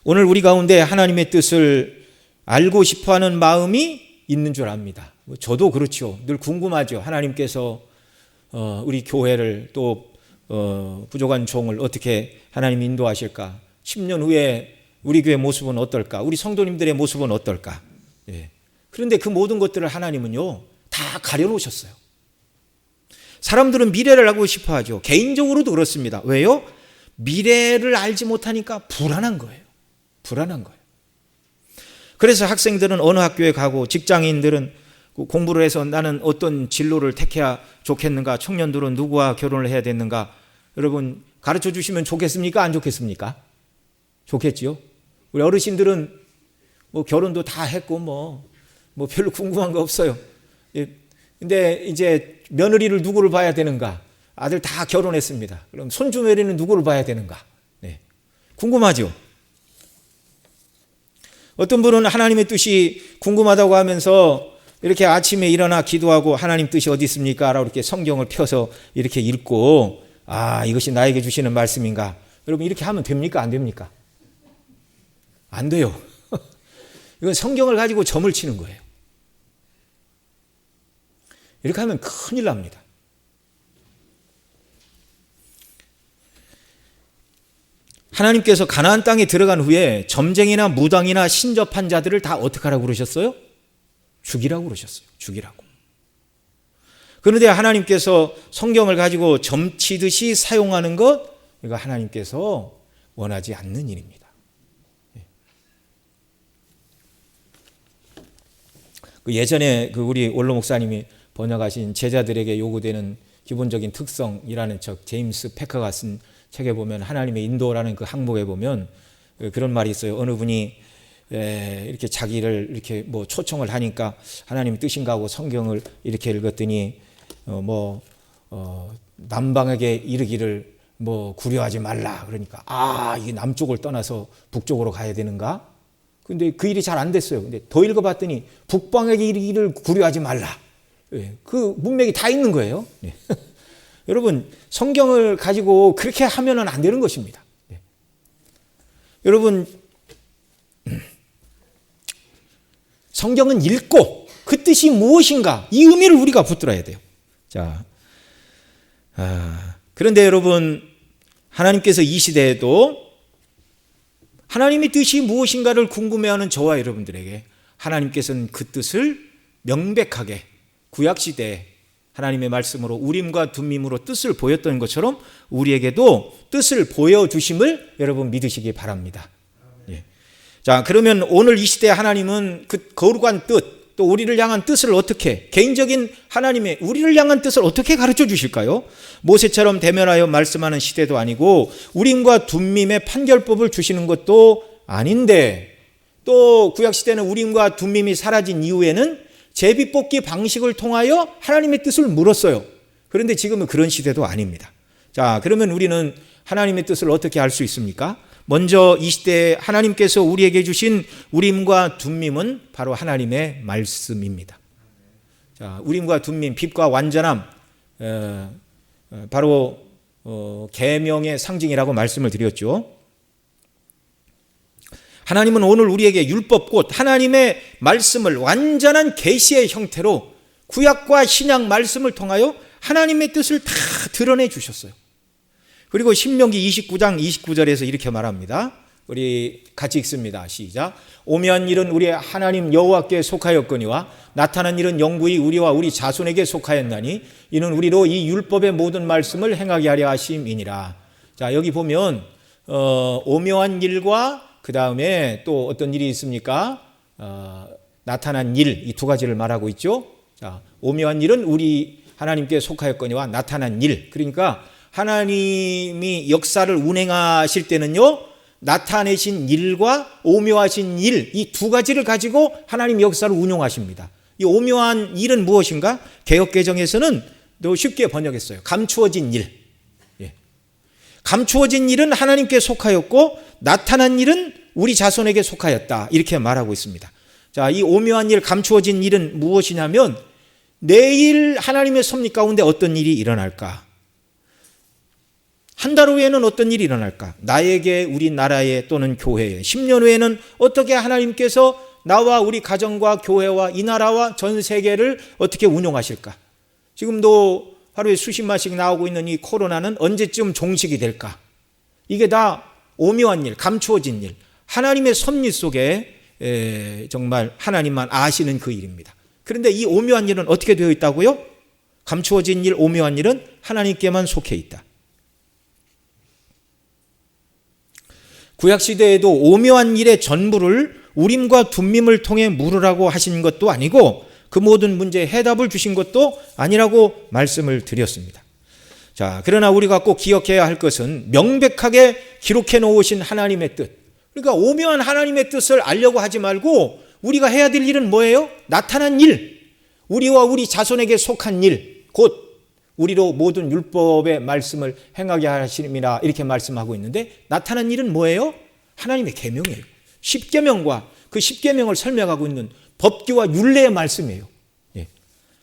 Speaker 1: 오늘 우리 가운데 하나님의 뜻을 알고 싶어하는 마음이 있는 줄 압니다. 저도 그렇죠. 늘 궁금하죠. 하나님께서 우리 교회를 또 부족한 종을 어떻게 하나님 인도하실까? 10년 후에 우리 교회 모습은 어떨까? 우리 성도님들의 모습은 어떨까? 예. 그런데 그 모든 것들을 하나님은요, 다 가려놓으셨어요. 사람들은 미래를 알고 싶어 하죠. 개인적으로도 그렇습니다. 왜요? 미래를 알지 못하니까 불안한 거예요. 불안한 거예요. 그래서 학생들은 어느 학교에 가고, 직장인들은 공부를 해서 나는 어떤 진로를 택해야 좋겠는가, 청년들은 누구와 결혼을 해야 되는가, 여러분 가르쳐 주시면 좋겠습니까? 안 좋겠습니까? 좋겠지요. 우리 어르신들은 뭐 결혼도 다 했고 뭐 별로 궁금한 거 없어요. 근데 이제 며느리를 누구를 봐야 되는가? 아들 다 결혼했습니다. 그럼 손주 며느리는 누구를 봐야 되는가? 네. 궁금하죠. 어떤 분은 하나님의 뜻이 궁금하다고 하면서 이렇게 아침에 일어나 기도하고 하나님 뜻이 어디 있습니까? 라고 이렇게 성경을 펴서 이렇게 읽고, 아, 이것이 나에게 주시는 말씀인가? 여러분, 이렇게 하면 됩니까? 안 됩니까? 안 돼요. 이건 성경을 가지고 점을 치는 거예요. 이렇게 하면 큰일 납니다. 하나님께서 가나안 땅에 들어간 후에 점쟁이나 무당이나 신접한 자들을 다 어떻게 하라고 그러셨어요? 죽이라고 그러셨어요. 죽이라고. 그런데 하나님께서 성경을 가지고 점치듯이 사용하는 것, 이거 하나님께서 원하지 않는 일입니다. 예전에 우리 원로 목사님이 번역하신 제자들에게 요구되는 기본적인 특성이라는 책, 제임스 패커가 쓴 책에 보면 하나님의 인도라는 그 항목에 보면 그런 말이 있어요. 어느 분이 이렇게 자기를 이렇게 뭐 초청을 하니까 하나님의 뜻인가 하고 성경을 이렇게 읽었더니 남방에게 이르기를 뭐 구려하지 말라. 그러니까 이게 남쪽을 떠나서 북쪽으로 가야 되는가? 근데 그 일이 잘 안 됐어요. 근데 더 읽어봤더니 북방에게 이르기를 구려하지 말라. 그 문맥이 다 있는 거예요. 여러분, 성경을 가지고 그렇게 하면은 안 되는 것입니다. 여러분, 성경은 읽고 그 뜻이 무엇인가, 이 의미를 우리가 붙들어야 돼요. 자, 그런데 여러분, 하나님께서 이 시대에도 하나님의 뜻이 무엇인가를 궁금해하는 저와 여러분들에게 하나님께서는 그 뜻을 명백하게 구약시대에 하나님의 말씀으로 우림과 둠밈으로 뜻을 보였던 것처럼 우리에게도 뜻을 보여주심을 여러분 믿으시기 바랍니다. 예. 자, 그러면 오늘 이 시대에 하나님은 그 거룩한 뜻, 또 우리를 향한 뜻을 어떻게, 개인적인 하나님의 우리를 향한 뜻을 어떻게 가르쳐 주실까요? 모세처럼 대면하여 말씀하는 시대도 아니고 우림과 둠밈의 판결법을 주시는 것도 아닌데, 또 구약시대는 우림과 둠밈이 사라진 이후에는 제비뽑기 방식을 통하여 하나님의 뜻을 물었어요. 그런데 지금은 그런 시대도 아닙니다. 자, 그러면 우리는 하나님의 뜻을 어떻게 알 수 있습니까? 먼저 이 시대에 하나님께서 우리에게 주신 우림과 둠밈은 바로 하나님의 말씀입니다. 자, 우림과 둠밈, 빛과 완전함, 바로 계명의 상징이라고 말씀을 드렸죠. 하나님은 오늘 우리에게 율법 곧 하나님의 말씀을 완전한 계시의 형태로 구약과 신약 말씀을 통하여 하나님의 뜻을 다 드러내 주셨어요. 그리고 신명기 29장 29절에서 이렇게 말합니다. 우리 같이 읽습니다. 시작. 오묘한 일은 우리 하나님 여호와께 속하였거니와 나타난 일은 영구히 우리와 우리 자손에게 속하였나니 이는 우리로 이 율법의 모든 말씀을 행하게 하려 하심이니라. 자, 여기 보면 오묘한 일과 그 다음에 또 어떤 일이 있습니까? 나타난 일, 이 두 가지를 말하고 있죠. 자, 오묘한 일은 우리 하나님께 속하였거니와 나타난 일. 그러니까 하나님이 역사를 운행하실 때는요, 나타내신 일과 오묘하신 일, 이 두 가지를 가지고 하나님 역사를 운용하십니다. 이 오묘한 일은 무엇인가? 개역개정에서는 또 쉽게 번역했어요. 감추어진 일. 예. 감추어진 일은 하나님께 속하였고 나타난 일은 우리 자손에게 속하였다. 이렇게 말하고 있습니다. 자, 이 오묘한 일, 감추어진 일은 무엇이냐면 내일 하나님의 섭리 가운데 어떤 일이 일어날까? 한 달 후에는 어떤 일이 일어날까? 나에게, 우리나라에 또는 교회에 10년 후에는 어떻게 하나님께서 나와 우리 가정과 교회와 이 나라와 전 세계를 어떻게 운용하실까? 지금도 하루에 수십만씩 나오고 있는 이 코로나는 언제쯤 종식이 될까? 이게 다 오묘한 일, 감추어진 일, 하나님의 섭리 속에 정말 하나님만 아시는 그 일입니다. 그런데 이 오묘한 일은 어떻게 되어 있다고요? 감추어진 일, 오묘한 일은 하나님께만 속해 있다. 구약시대에도 오묘한 일의 전부를 우림과 둠밈을 통해 물으라고 하신 것도 아니고 그 모든 문제에 해답을 주신 것도 아니라고 말씀을 드렸습니다. 자, 그러나 우리가 꼭 기억해야 할 것은 명백하게 기록해 놓으신 하나님의 뜻. 그러니까 오묘한 하나님의 뜻을 알려고 하지 말고 우리가 해야 될 일은 뭐예요? 나타난 일, 우리와 우리 자손에게 속한 일, 곧 우리로 모든 율법의 말씀을 행하게 하심이라 이렇게 말씀하고 있는데 나타난 일은 뭐예요? 하나님의 계명이에요. 십계명과 그 십계명을 설명하고 있는 법규와 율례의 말씀이에요. 예.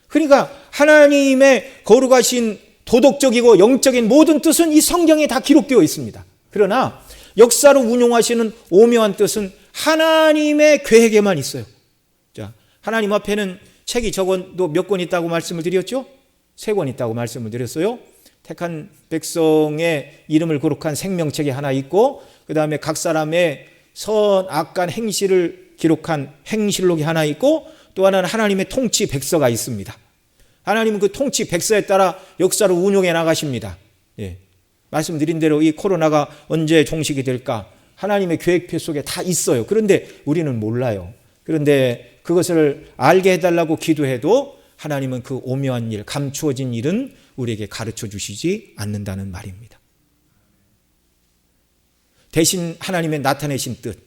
Speaker 1: 그러니까 하나님의 거룩하신 도덕적이고 영적인 모든 뜻은 이 성경에 다 기록되어 있습니다. 그러나 역사로 운용하시는 오묘한 뜻은 하나님의 계획에만 있어요. 자, 하나님 앞에는 책이 적어도 몇 권 있다고 말씀을 드렸죠? 3권 있다고 말씀을 드렸어요. 택한 백성의 이름을 기록한 생명책이 하나 있고 그 다음에 각 사람의 선악간 행실을 기록한 행실록이 하나 있고 또 하나는 하나님의 통치 백서가 있습니다. 하나님은 그 통치 백서에 따라 역사를 운용해 나가십니다. 예. 말씀드린 대로 이 코로나가 언제 종식이 될까? 하나님의 계획표 속에 다 있어요. 그런데 우리는 몰라요. 그런데 그것을 알게 해달라고 기도해도 하나님은 그 오묘한 일, 감추어진 일은 우리에게 가르쳐 주시지 않는다는 말입니다. 대신 하나님의 나타내신 뜻,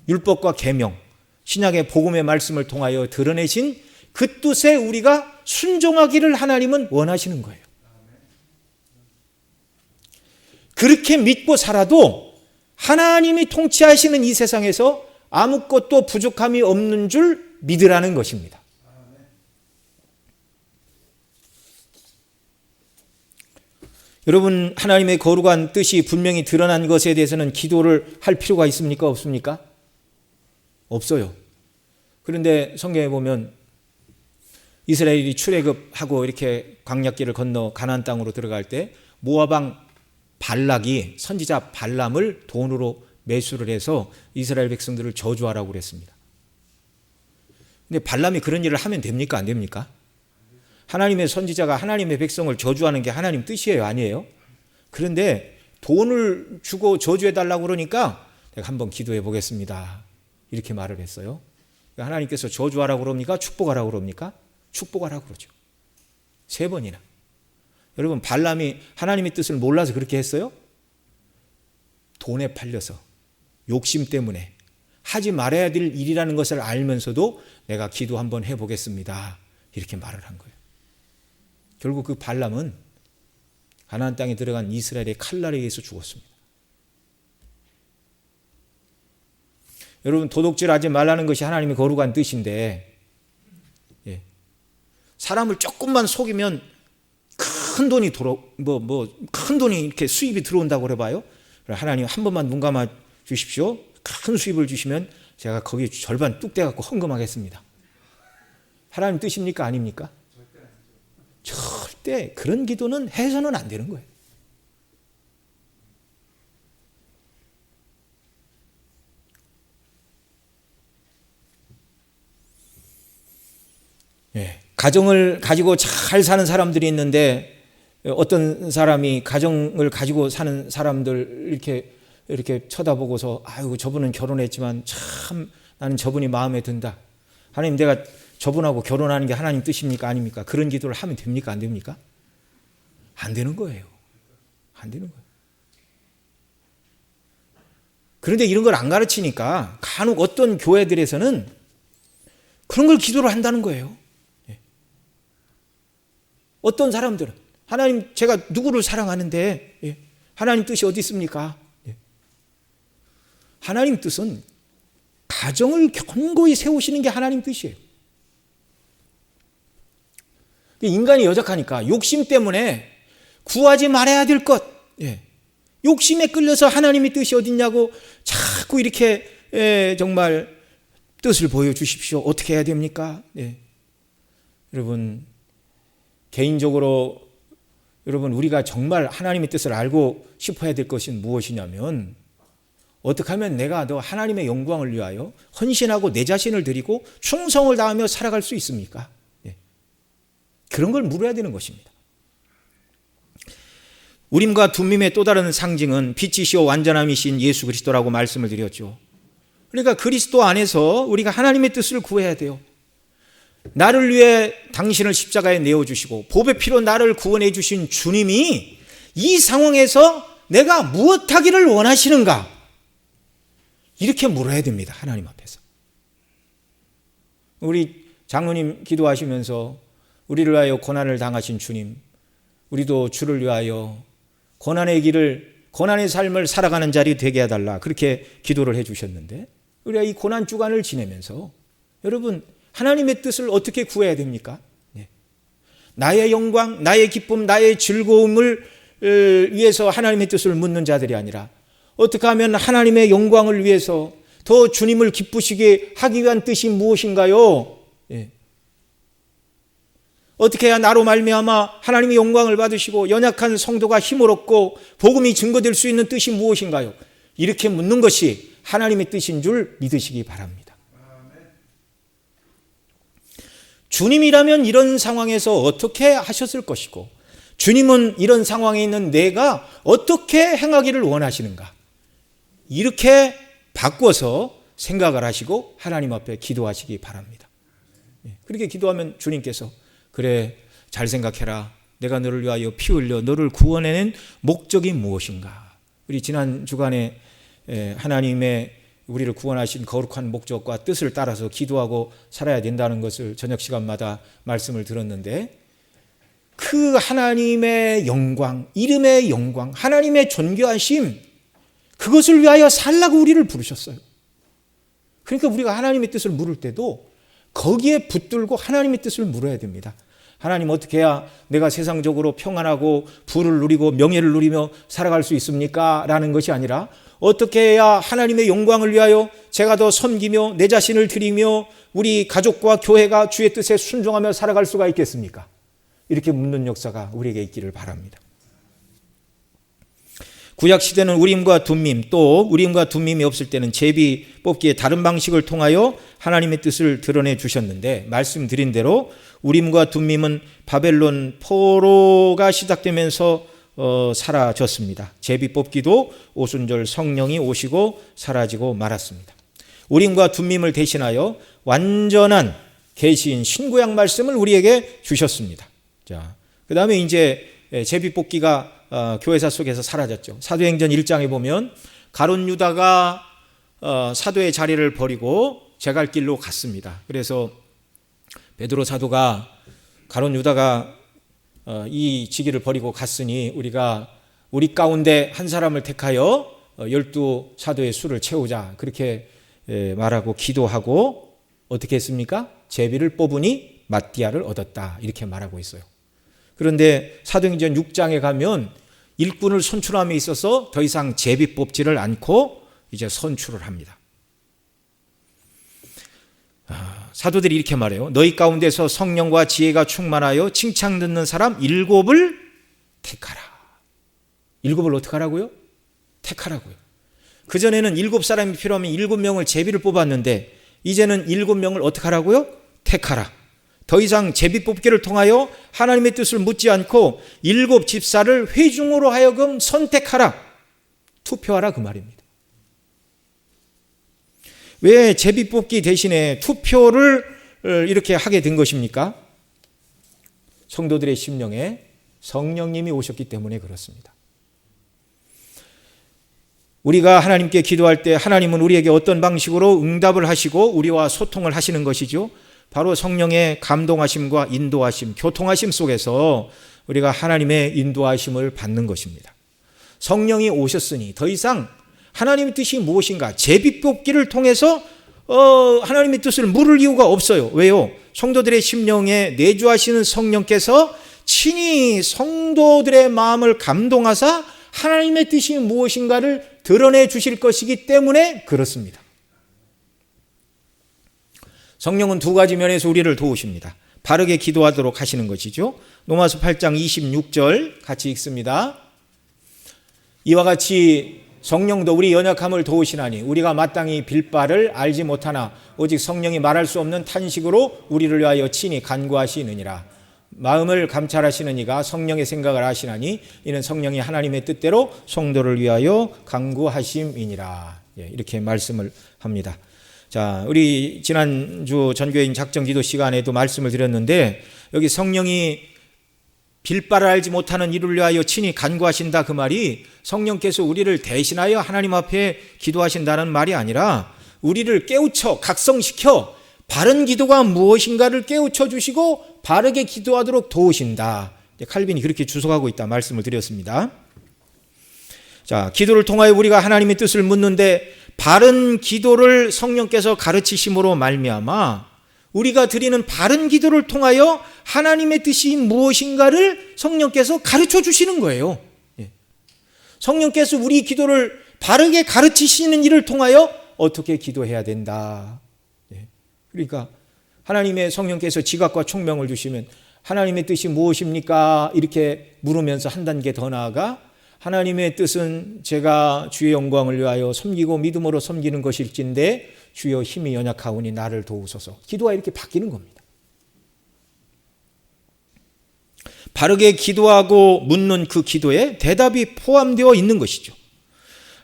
Speaker 1: 율법과 계명, 신약의 복음의 말씀을 통하여 드러내신 그 뜻에 우리가 순종하기를 하나님은 원하시는 거예요. 그렇게 믿고 살아도 하나님이 통치하시는 이 세상에서 아무것도 부족함이 없는 줄 믿으라는 것입니다. 여러분, 하나님의 거룩한 뜻이 분명히 드러난 것에 대해서는 기도를 할 필요가 있습니까? 없습니까? 없어요. 그런데 성경에 보면 이스라엘이 출애굽하고 이렇게 광야길을 건너 가나안 땅으로 들어갈 때 모압 왕 발락이 선지자 발람을 돈으로 매수를 해서 이스라엘 백성들을 저주하라고 그랬습니다. 근데 발람이 그런 일을 하면 됩니까? 안 됩니까? 하나님의 선지자가 하나님의 백성을 저주하는 게 하나님 뜻이에요? 아니에요? 그런데 돈을 주고 저주해달라고 그러니까 내가 한번 기도해 보겠습니다. 이렇게 말을 했어요. 하나님께서 저주하라고 그럽니까? 축복하라고 그럽니까? 축복하라고 그러죠. 3번이나. 여러분, 발람이 하나님의 뜻을 몰라서 그렇게 했어요? 돈에 팔려서, 욕심 때문에 하지 말아야 될 일이라는 것을 알면서도 내가 기도 한번 해보겠습니다. 이렇게 말을 한 거예요. 결국 그 발람은 가나안 땅에 들어간 이스라엘의 칼날에 의해서 죽었습니다. 여러분, 도둑질하지 말라는 것이 하나님의 거룩한 뜻인데, 예. 사람을 조금만 속이면 큰 돈이 큰 돈이 이렇게 수입이 들어온다고 그래봐요. 하나님 한 번만 눈 감아 주십시오. 큰 수입을 주시면 제가 거기 절반 뚝 떼갖고 헌금하겠습니다. 하나님 뜻입니까? 아닙니까? 절대 그런 기도는 해서는 안 되는 거예요. 가정을 가지고 잘 사는 사람들이 있는데 어떤 사람이 가정을 가지고 사는 사람들 이렇게 쳐다보고서 아이고 저분은 결혼했지만 참 나는 저분이 마음에 든다. 하나님 내가 저분하고 결혼하는 게 하나님 뜻입니까? 아닙니까? 그런 기도를 하면 됩니까? 안 됩니까? 안 되는 거예요. 안 되는 거예요. 그런데 이런 걸 안 가르치니까 간혹 어떤 교회들에서는 그런 걸 기도를 한다는 거예요. 어떤 사람들은 하나님 제가 누구를 사랑하는데 하나님 뜻이 어디 있습니까? 하나님 뜻은 가정을 견고히 세우시는 게 하나님 뜻이에요. 인간이 여작하니까 욕심 때문에 구하지 말아야 될 것, 욕심에 끌려서 하나님의 뜻이 어딨냐고 자꾸 이렇게 정말 뜻을 보여주십시오. 어떻게 해야 됩니까? 여러분 개인적으로 우리가 정말 하나님의 뜻을 알고 싶어야 될 것은 무엇이냐면 어떻게 하면 내가 너 하나님의 영광을 위하여 헌신하고 내 자신을 드리고 충성을 다하며 살아갈 수 있습니까? 그런 걸 물어야 되는 것입니다. 우림과 둠밈의 또 다른 상징은 빛이시오 완전함이신 예수 그리스도라고 말씀을 드렸죠. 그러니까 그리스도 안에서 우리가 하나님의 뜻을 구해야 돼요. 나를 위해 당신을 십자가에 내어주시고 보배 피로 나를 구원해 주신 주님이 이 상황에서 내가 무엇하기를 원하시는가? 이렇게 물어야 됩니다. 하나님 앞에서. 우리 장로님 기도하시면서 우리를 위하여 고난을 당하신 주님, 우리도 주를 위하여 고난의 삶을 살아가는 자리 되게 해달라. 그렇게 기도를 해주셨는데 우리가 이 고난 주간을 지내면서 여러분 하나님의 뜻을 어떻게 구해야 됩니까? 나의 영광, 나의 기쁨, 나의 즐거움을 위해서 하나님의 뜻을 묻는 자들이 아니라 어떻게 하면 하나님의 영광을 위해서 더 주님을 기쁘시게 하기 위한 뜻이 무엇인가요? 어떻게 해야 나로 말미암아 하나님의 영광을 받으시고 연약한 성도가 힘을 얻고 복음이 증거될 수 있는 뜻이 무엇인가요? 이렇게 묻는 것이 하나님의 뜻인 줄 믿으시기 바랍니다. 주님이라면 이런 상황에서 어떻게 하셨을 것이고 주님은 이런 상황에 있는 내가 어떻게 행하기를 원하시는가? 이렇게 바꿔서 생각을 하시고 하나님 앞에 기도하시기 바랍니다. 그렇게 기도하면 주님께서 그래 잘 생각해라. 내가 너를 위하여 피 흘려 너를 구원해낸 목적이 무엇인가? 우리 지난 주간에 하나님의 우리를 구원하신 거룩한 목적과 뜻을 따라서 기도하고 살아야 된다는 것을 저녁 시간마다 말씀을 들었는데 그 하나님의 영광, 이름의 영광, 하나님의 존귀하심 그것을 위하여 살라고 우리를 부르셨어요. 그러니까 우리가 하나님의 뜻을 물을 때도 거기에 붙들고 하나님의 뜻을 물어야 됩니다. 하나님 어떻게 해야 내가 세상적으로 평안하고 부를 누리고 명예를 누리며 살아갈 수 있습니까? 라는 것이 아니라 어떻게 해야 하나님의 영광을 위하여 제가 더 섬기며 내 자신을 드리며 우리 가족과 교회가 주의 뜻에 순종하며 살아갈 수가 있겠습니까? 이렇게 묻는 역사가 우리에게 있기를 바랍니다. 구약시대는 우림과 둠밈 또 우림과 둠밈이 없을 때는 제비 뽑기의 다른 방식을 통하여 하나님의 뜻을 드러내 주셨는데 말씀드린 대로 우림과 둠밈은 바벨론 포로가 시작되면서 사라졌습니다. 제비 뽑기도 오순절 성령이 오시고 사라지고 말았습니다. 우림과 둠밈을 대신하여 완전한 계시인 신구약 말씀을 우리에게 주셨습니다. 자, 그 다음에 이제 제비 뽑기가 교회사 속에서 사라졌죠. 사도행전 1장에 보면 가룟 유다가 사도의 자리를 버리고 제갈 길로 갔습니다. 그래서 베드로 사도가 가룟 유다가 이 직위를 버리고 갔으니 우리가 우리 가운데 한 사람을 택하여 12 사도의 수를 채우자 그렇게 말하고 기도하고 어떻게 했습니까? 제비를 뽑으니 마띠아를 얻었다 이렇게 말하고 있어요. 그런데 사도행전 6장에 가면 일꾼을 선출함에 있어서 더 이상 제비 뽑지를 않고 이제 선출을 합니다. 사도들이 이렇게 말해요. 너희 가운데서 성령과 지혜가 충만하여 칭찬 듣는 사람 7을 택하라. 7을 어떻게 하라고요? 택하라고요. 그전에는 7사람이 필요하면 7명을 제비를 뽑았는데 이제는 7명을 어떻게 하라고요? 택하라. 더 이상 제비뽑기를 통하여 하나님의 뜻을 묻지 않고 7 집사를 회중으로 하여금 선택하라, 투표하라, 그 말입니다. 왜 제비뽑기 대신에 투표를 이렇게 하게 된 것입니까? 성도들의 심령에 성령님이 오셨기 때문에 그렇습니다. 우리가 하나님께 기도할 때 하나님은 우리에게 어떤 방식으로 응답을 하시고 우리와 소통을 하시는 것이죠? 바로 성령의 감동하심과 인도하심, 교통하심 속에서 우리가 하나님의 인도하심을 받는 것입니다. 성령이 오셨으니 더 이상 하나님의 뜻이 무엇인가, 제비뽑기를 통해서 하나님의 뜻을 물을 이유가 없어요. 왜요? 성도들의 심령에 내주하시는 성령께서 친히 성도들의 마음을 감동하사 하나님의 뜻이 무엇인가를 드러내 주실 것이기 때문에 그렇습니다. 성령은 2가지 면에서 우리를 도우십니다. 바르게 기도하도록 하시는 것이죠. 로마서 8장 26절 같이 읽습니다. 이와 같이 성령도 우리 연약함을 도우시나니 우리가 마땅히 빌 바를 알지 못하나 오직 성령이 말할 수 없는 탄식으로 우리를 위하여 친히 간구하시느니라. 마음을 감찰하시는 이가 성령의 생각을 아시나니 이는 성령이 하나님의 뜻대로 성도를 위하여 간구하심이니라. 이렇게 말씀을 합니다. 자, 우리 지난주 전교인 작정기도 시간에도 말씀을 드렸는데 여기 성령이 빌 바를 알지 못하는 이를 위하여 친히 간구하신다, 그 말이 성령께서 우리를 대신하여 하나님 앞에 기도하신다는 말이 아니라 우리를 깨우쳐 각성시켜 바른 기도가 무엇인가를 깨우쳐 주시고 바르게 기도하도록 도우신다. 칼빈이 그렇게 주석하고 있다 말씀을 드렸습니다. 자, 기도를 통하여 우리가 하나님의 뜻을 묻는데 바른 기도를 성령께서 가르치심으로 말미암아 우리가 드리는 바른 기도를 통하여 하나님의 뜻이 무엇인가를 성령께서 가르쳐 주시는 거예요. 성령께서 우리 기도를 바르게 가르치시는 일을 통하여 어떻게 기도해야 된다. 그러니까 하나님의 성령께서 지각과 총명을 주시면 하나님의 뜻이 무엇입니까? 이렇게 물으면서 한 단계 더 나아가 하나님의 뜻은 제가 주의 영광을 위하여 섬기고 믿음으로 섬기는 것일진데 주여 힘이 연약하오니 나를 도우소서. 기도가 이렇게 바뀌는 겁니다. 바르게 기도하고 묻는 그 기도에 대답이 포함되어 있는 것이죠.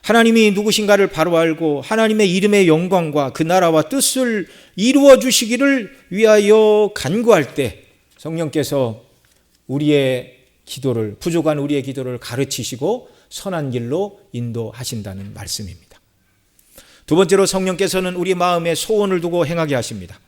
Speaker 1: 하나님이 누구신가를 바로 알고 하나님의 이름의 영광과 그 나라와 뜻을 이루어 주시기를 위하여 간구할 때 성령께서 우리의 기도를, 부족한 우리의 기도를 가르치시고 선한 길로 인도하신다는 말씀입니다. 2번째로 성령께서는 우리 마음에 소원을 두고 행하게 하십니다.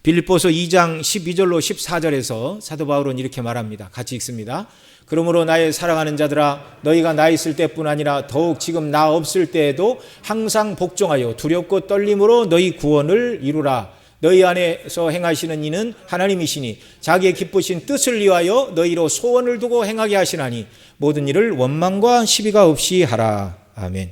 Speaker 1: 빌립보서 2장 12절로 14절에서 사도 바울은 이렇게 말합니다. 같이 읽습니다. 그러므로 나의 사랑하는 자들아, 너희가 나 있을 때뿐 아니라 더욱 지금 나 없을 때에도 항상 복종하여 두렵고 떨림으로 너희 구원을 이루라. 너희 안에서 행하시는 이는 하나님이시니 자기의 기쁘신 뜻을 위하여 너희로 소원을 두고 행하게 하시나니 모든 일을 원망과 시비가 없이 하라. 아멘.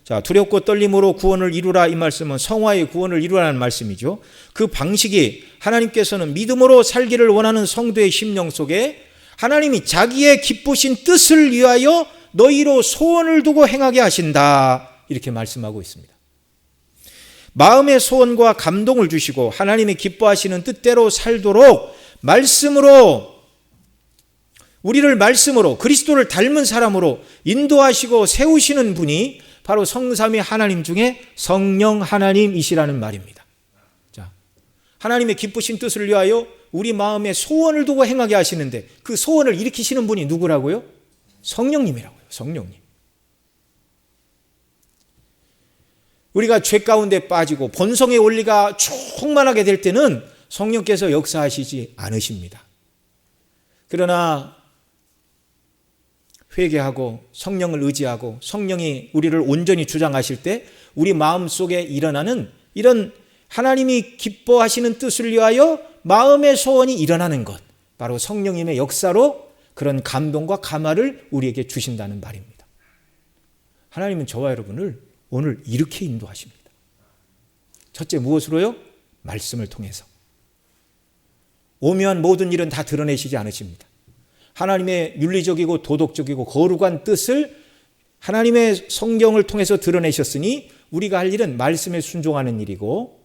Speaker 1: 자, 두렵고 떨림으로 구원을 이루라, 이 말씀은 성화의 구원을 이루라는 말씀이죠. 그 방식이 하나님께서는 믿음으로 살기를 원하는 성도의 심령 속에 하나님이 자기의 기쁘신 뜻을 위하여 너희로 소원을 두고 행하게 하신다, 이렇게 말씀하고 있습니다. 마음의 소원과 감동을 주시고 하나님이 기뻐하시는 뜻대로 살도록 말씀으로, 우리를 말씀으로 그리스도를 닮은 사람으로 인도하시고 세우시는 분이 바로 성삼위 하나님 중에 성령 하나님이시라는 말입니다. 자, 하나님의 기쁘신 뜻을 위하여 우리 마음에 소원을 두고 행하게 하시는데 그 소원을 일으키시는 분이 누구라고요? 성령님이라고요. 성령님. 우리가 죄 가운데 빠지고 본성의 원리가 충만하게 될 때는 성령께서 역사하시지 않으십니다. 그러나 회개하고 성령을 의지하고 성령이 우리를 온전히 주장하실 때 우리 마음속에 일어나는 이런 하나님이 기뻐하시는 뜻을 위하여 마음의 소원이 일어나는 것, 바로 성령님의 역사로 그런 감동과 감화를 우리에게 주신다는 말입니다. 하나님은 저와 여러분을 오늘 이렇게 인도하십니다. 첫째, 무엇으로요? 말씀을 통해서. 오묘한 모든 일은 다 드러내시지 않으십니다. 하나님의 윤리적이고 도덕적이고 거룩한 뜻을 하나님의 성경을 통해서 드러내셨으니 우리가 할 일은 말씀에 순종하는 일이고,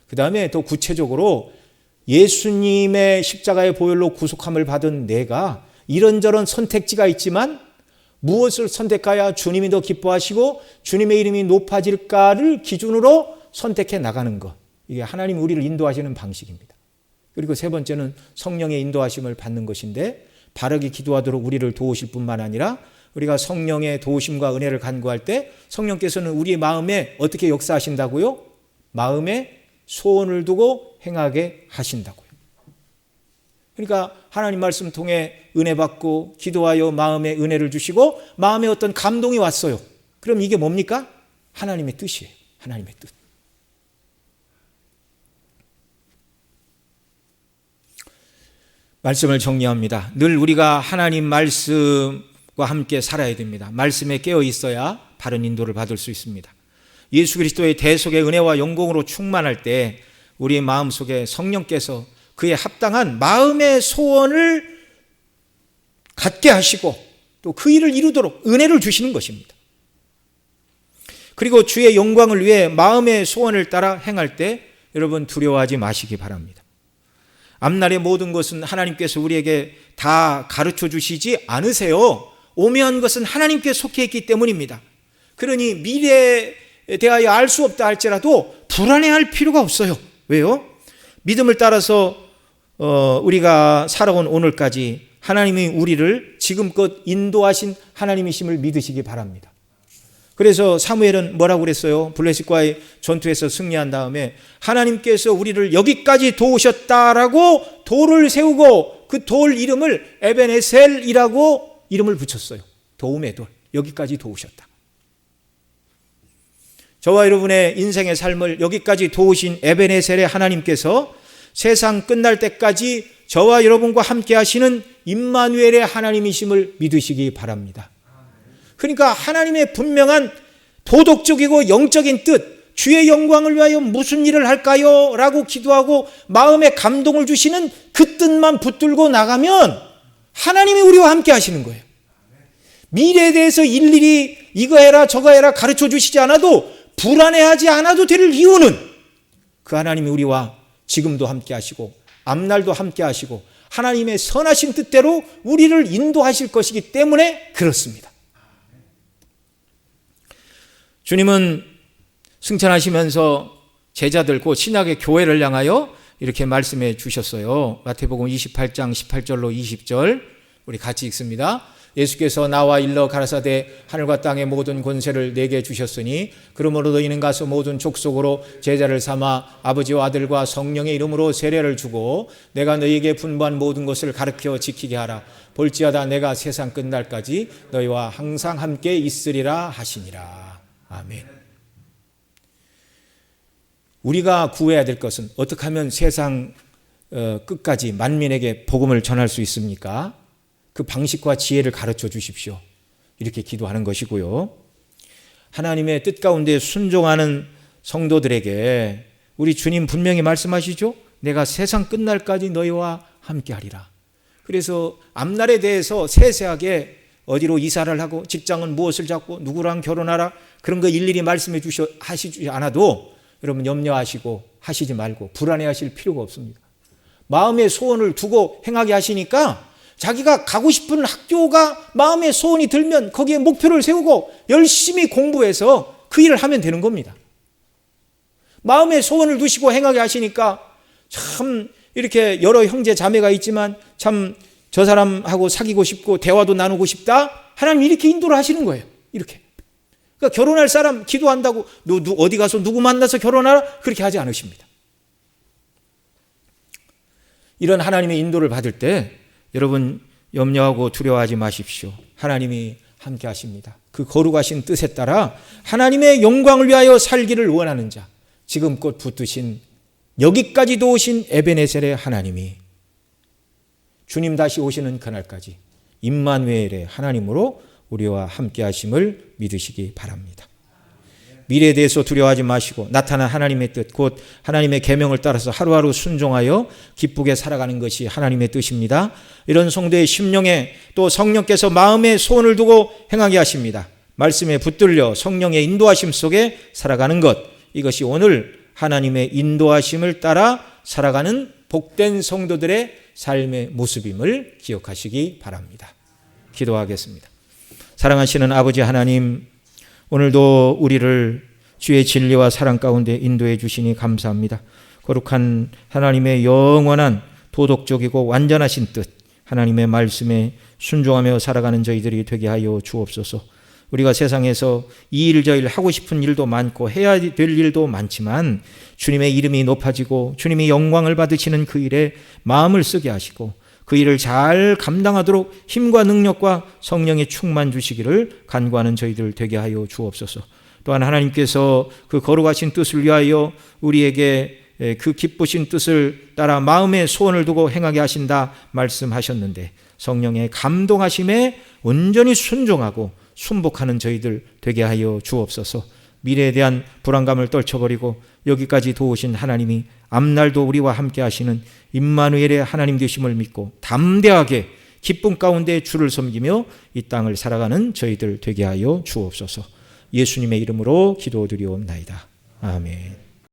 Speaker 1: 그 다음에 더 구체적으로 예수님의 십자가의 보혈로 구속함을 받은 내가 이런저런 선택지가 있지만 무엇을 선택해야 주님이 더 기뻐하시고 주님의 이름이 높아질까를 기준으로 선택해 나가는 것. 이게 하나님 우리를 인도하시는 방식입니다. 그리고 세 번째는 성령의 인도하심을 받는 것인데 바르게 기도하도록 우리를 도우실 뿐만 아니라 우리가 성령의 도우심과 은혜를 간구할 때 성령께서는 우리의 마음에 어떻게 역사하신다고요? 마음에 소원을 두고 행하게 하신다고요. 그러니까 하나님 말씀 통해 은혜 받고 기도하여 마음에 은혜를 주시고 마음에 어떤 감동이 왔어요. 그럼 이게 뭡니까? 하나님의 뜻이에요. 하나님의 뜻. 말씀을 정리합니다. 늘 우리가 하나님 말씀과 함께 살아야 됩니다. 말씀에 깨어 있어야 바른 인도를 받을 수 있습니다. 예수 그리스도의 대속의 은혜와 영광으로 충만할 때 우리의 마음속에 성령께서 그에 합당한 마음의 소원을 갖게 하시고 또 그 일을 이루도록 은혜를 주시는 것입니다. 그리고 주의 영광을 위해 마음의 소원을 따라 행할 때 여러분 두려워하지 마시기 바랍니다. 앞날의 모든 것은 하나님께서 우리에게 다 가르쳐 주시지 않으세요. 오묘한 것은 하나님께 속해 있기 때문입니다. 그러니 미래에 대하여 알 수 없다 할지라도 불안해할 필요가 없어요. 왜요? 믿음을 따라서 우리가 살아온 오늘까지 하나님이 우리를 지금껏 인도하신 하나님이심을 믿으시기 바랍니다. 그래서 사무엘은 뭐라고 그랬어요? 블레셋과의 전투에서 승리한 다음에 하나님께서 우리를 여기까지 도우셨다라고 돌을 세우고 그 돌 이름을 에벤에셀이라고 이름을 붙였어요. 도움의 돌. 여기까지 도우셨다. 저와 여러분의 인생의 삶을 여기까지 도우신 에벤에셀의 하나님께서 세상 끝날 때까지 저와 여러분과 함께 하시는 임마누엘의 하나님이심을 믿으시기 바랍니다. 그러니까 하나님의 분명한 도덕적이고 영적인 뜻, 주의 영광을 위하여 무슨 일을 할까요? 라고 기도하고 마음에 감동을 주시는 그 뜻만 붙들고 나가면 하나님이 우리와 함께 하시는 거예요. 미래에 대해서 일일이 이거 해라 저거 해라 가르쳐 주시지 않아도 불안해하지 않아도 될 이유는 그 하나님이 우리와 지금도 함께 하시고 앞날도 함께 하시고 하나님의 선하신 뜻대로 우리를 인도하실 것이기 때문에 그렇습니다. 주님은 승천하시면서 제자들 곧 신약의 교회를 향하여 이렇게 말씀해 주셨어요. 마태복음 28장 18절로 20절 우리 같이 읽습니다. 예수께서 나와 일러 가라사대 하늘과 땅의 모든 권세를 내게 주셨으니 그러므로 너희는 가서 모든 족속으로 제자를 삼아 아버지와 아들과 성령의 이름으로 세례를 주고 내가 너희에게 분부한 모든 것을 가르쳐 지키게 하라. 볼지어다 내가 세상 끝날까지 너희와 항상 함께 있으리라 하시니라. 아멘. 우리가 구해야 될 것은 어떻게 하면 세상 끝까지 만민에게 복음을 전할 수 있습니까? 그 방식과 지혜를 가르쳐 주십시오. 이렇게 기도하는 것이고요. 하나님의 뜻 가운데 순종하는 성도들에게 우리 주님 분명히 말씀하시죠. 내가 세상 끝날까지 너희와 함께하리라. 그래서 앞날에 대해서 세세하게 어디로 이사를 하고 직장은 무엇을 잡고 누구랑 결혼하라 그런 거 일일이 말씀해 하시지 않아도 여러분 염려하시고 하시지 말고 불안해하실 필요가 없습니다. 마음의 소원을 두고 행하게 하시니까 자기가 가고 싶은 학교가 마음의 소원이 들면 거기에 목표를 세우고 열심히 공부해서 그 일을 하면 되는 겁니다. 마음의 소원을 두시고 행하게 하시니까 참 이렇게 여러 형제 자매가 있지만 참 저 사람하고 사귀고 싶고 대화도 나누고 싶다. 하나님 이렇게 인도를 하시는 거예요. 이렇게. 그러니까 결혼할 사람 기도한다고 어디 가서 누구 만나서 결혼하라 그렇게 하지 않으십니다. 이런 하나님의 인도를 받을 때 여러분 염려하고 두려워하지 마십시오. 하나님이 함께 하십니다. 그 거룩하신 뜻에 따라 하나님의 영광을 위하여 살기를 원하는 자, 지금껏 붙드신 여기까지도 오신 에베네셀의 하나님이 주님 다시 오시는 그날까지 임마누엘의 하나님으로 우리와 함께 하심을 믿으시기 바랍니다. 미래에 대해서 두려워하지 마시고 나타난 하나님의 뜻, 곧 하나님의 계명을 따라서 하루하루 순종하여 기쁘게 살아가는 것이 하나님의 뜻입니다. 이런 성도의 심령에 또 성령께서 마음에 소원을 두고 행하게 하십니다. 말씀에 붙들려 성령의 인도하심 속에 살아가는 것, 이것이 오늘 하나님의 인도하심을 따라 살아가는 복된 성도들의 삶의 모습임을 기억하시기 바랍니다. 기도하겠습니다. 사랑하시는 아버지 하나님, 오늘도 우리를 주의 진리와 사랑 가운데 인도해 주시니 감사합니다. 거룩한 하나님의 영원한 도덕적이고 완전하신 뜻, 하나님의 말씀에 순종하며 살아가는 저희들이 되게 하여 주옵소서. 우리가 세상에서 이 일 저 일 하고 싶은 일도 많고 해야 될 일도 많지만 주님의 이름이 높아지고 주님이 영광을 받으시는 그 일에 마음을 쓰게 하시고 그 일을 잘 감당하도록 힘과 능력과 성령의 충만 주시기를 간구하는 저희들 되게 하여 주옵소서. 또한 하나님께서 그 거룩하신 뜻을 위하여 우리에게 그 기쁘신 뜻을 따라 마음에 소원을 두고 행하게 하신다 말씀하셨는데 성령의 감동하심에 온전히 순종하고 순복하는 저희들 되게 하여 주옵소서. 미래에 대한 불안감을 떨쳐버리고 여기까지 도우신 하나님이 앞날도 우리와 함께 하시는 임마누엘의 하나님 되심을 믿고 담대하게 기쁨 가운데 주를 섬기며 이 땅을 살아가는 저희들 되게 하여 주옵소서. 예수님의 이름으로 기도드리옵나이다. 아멘.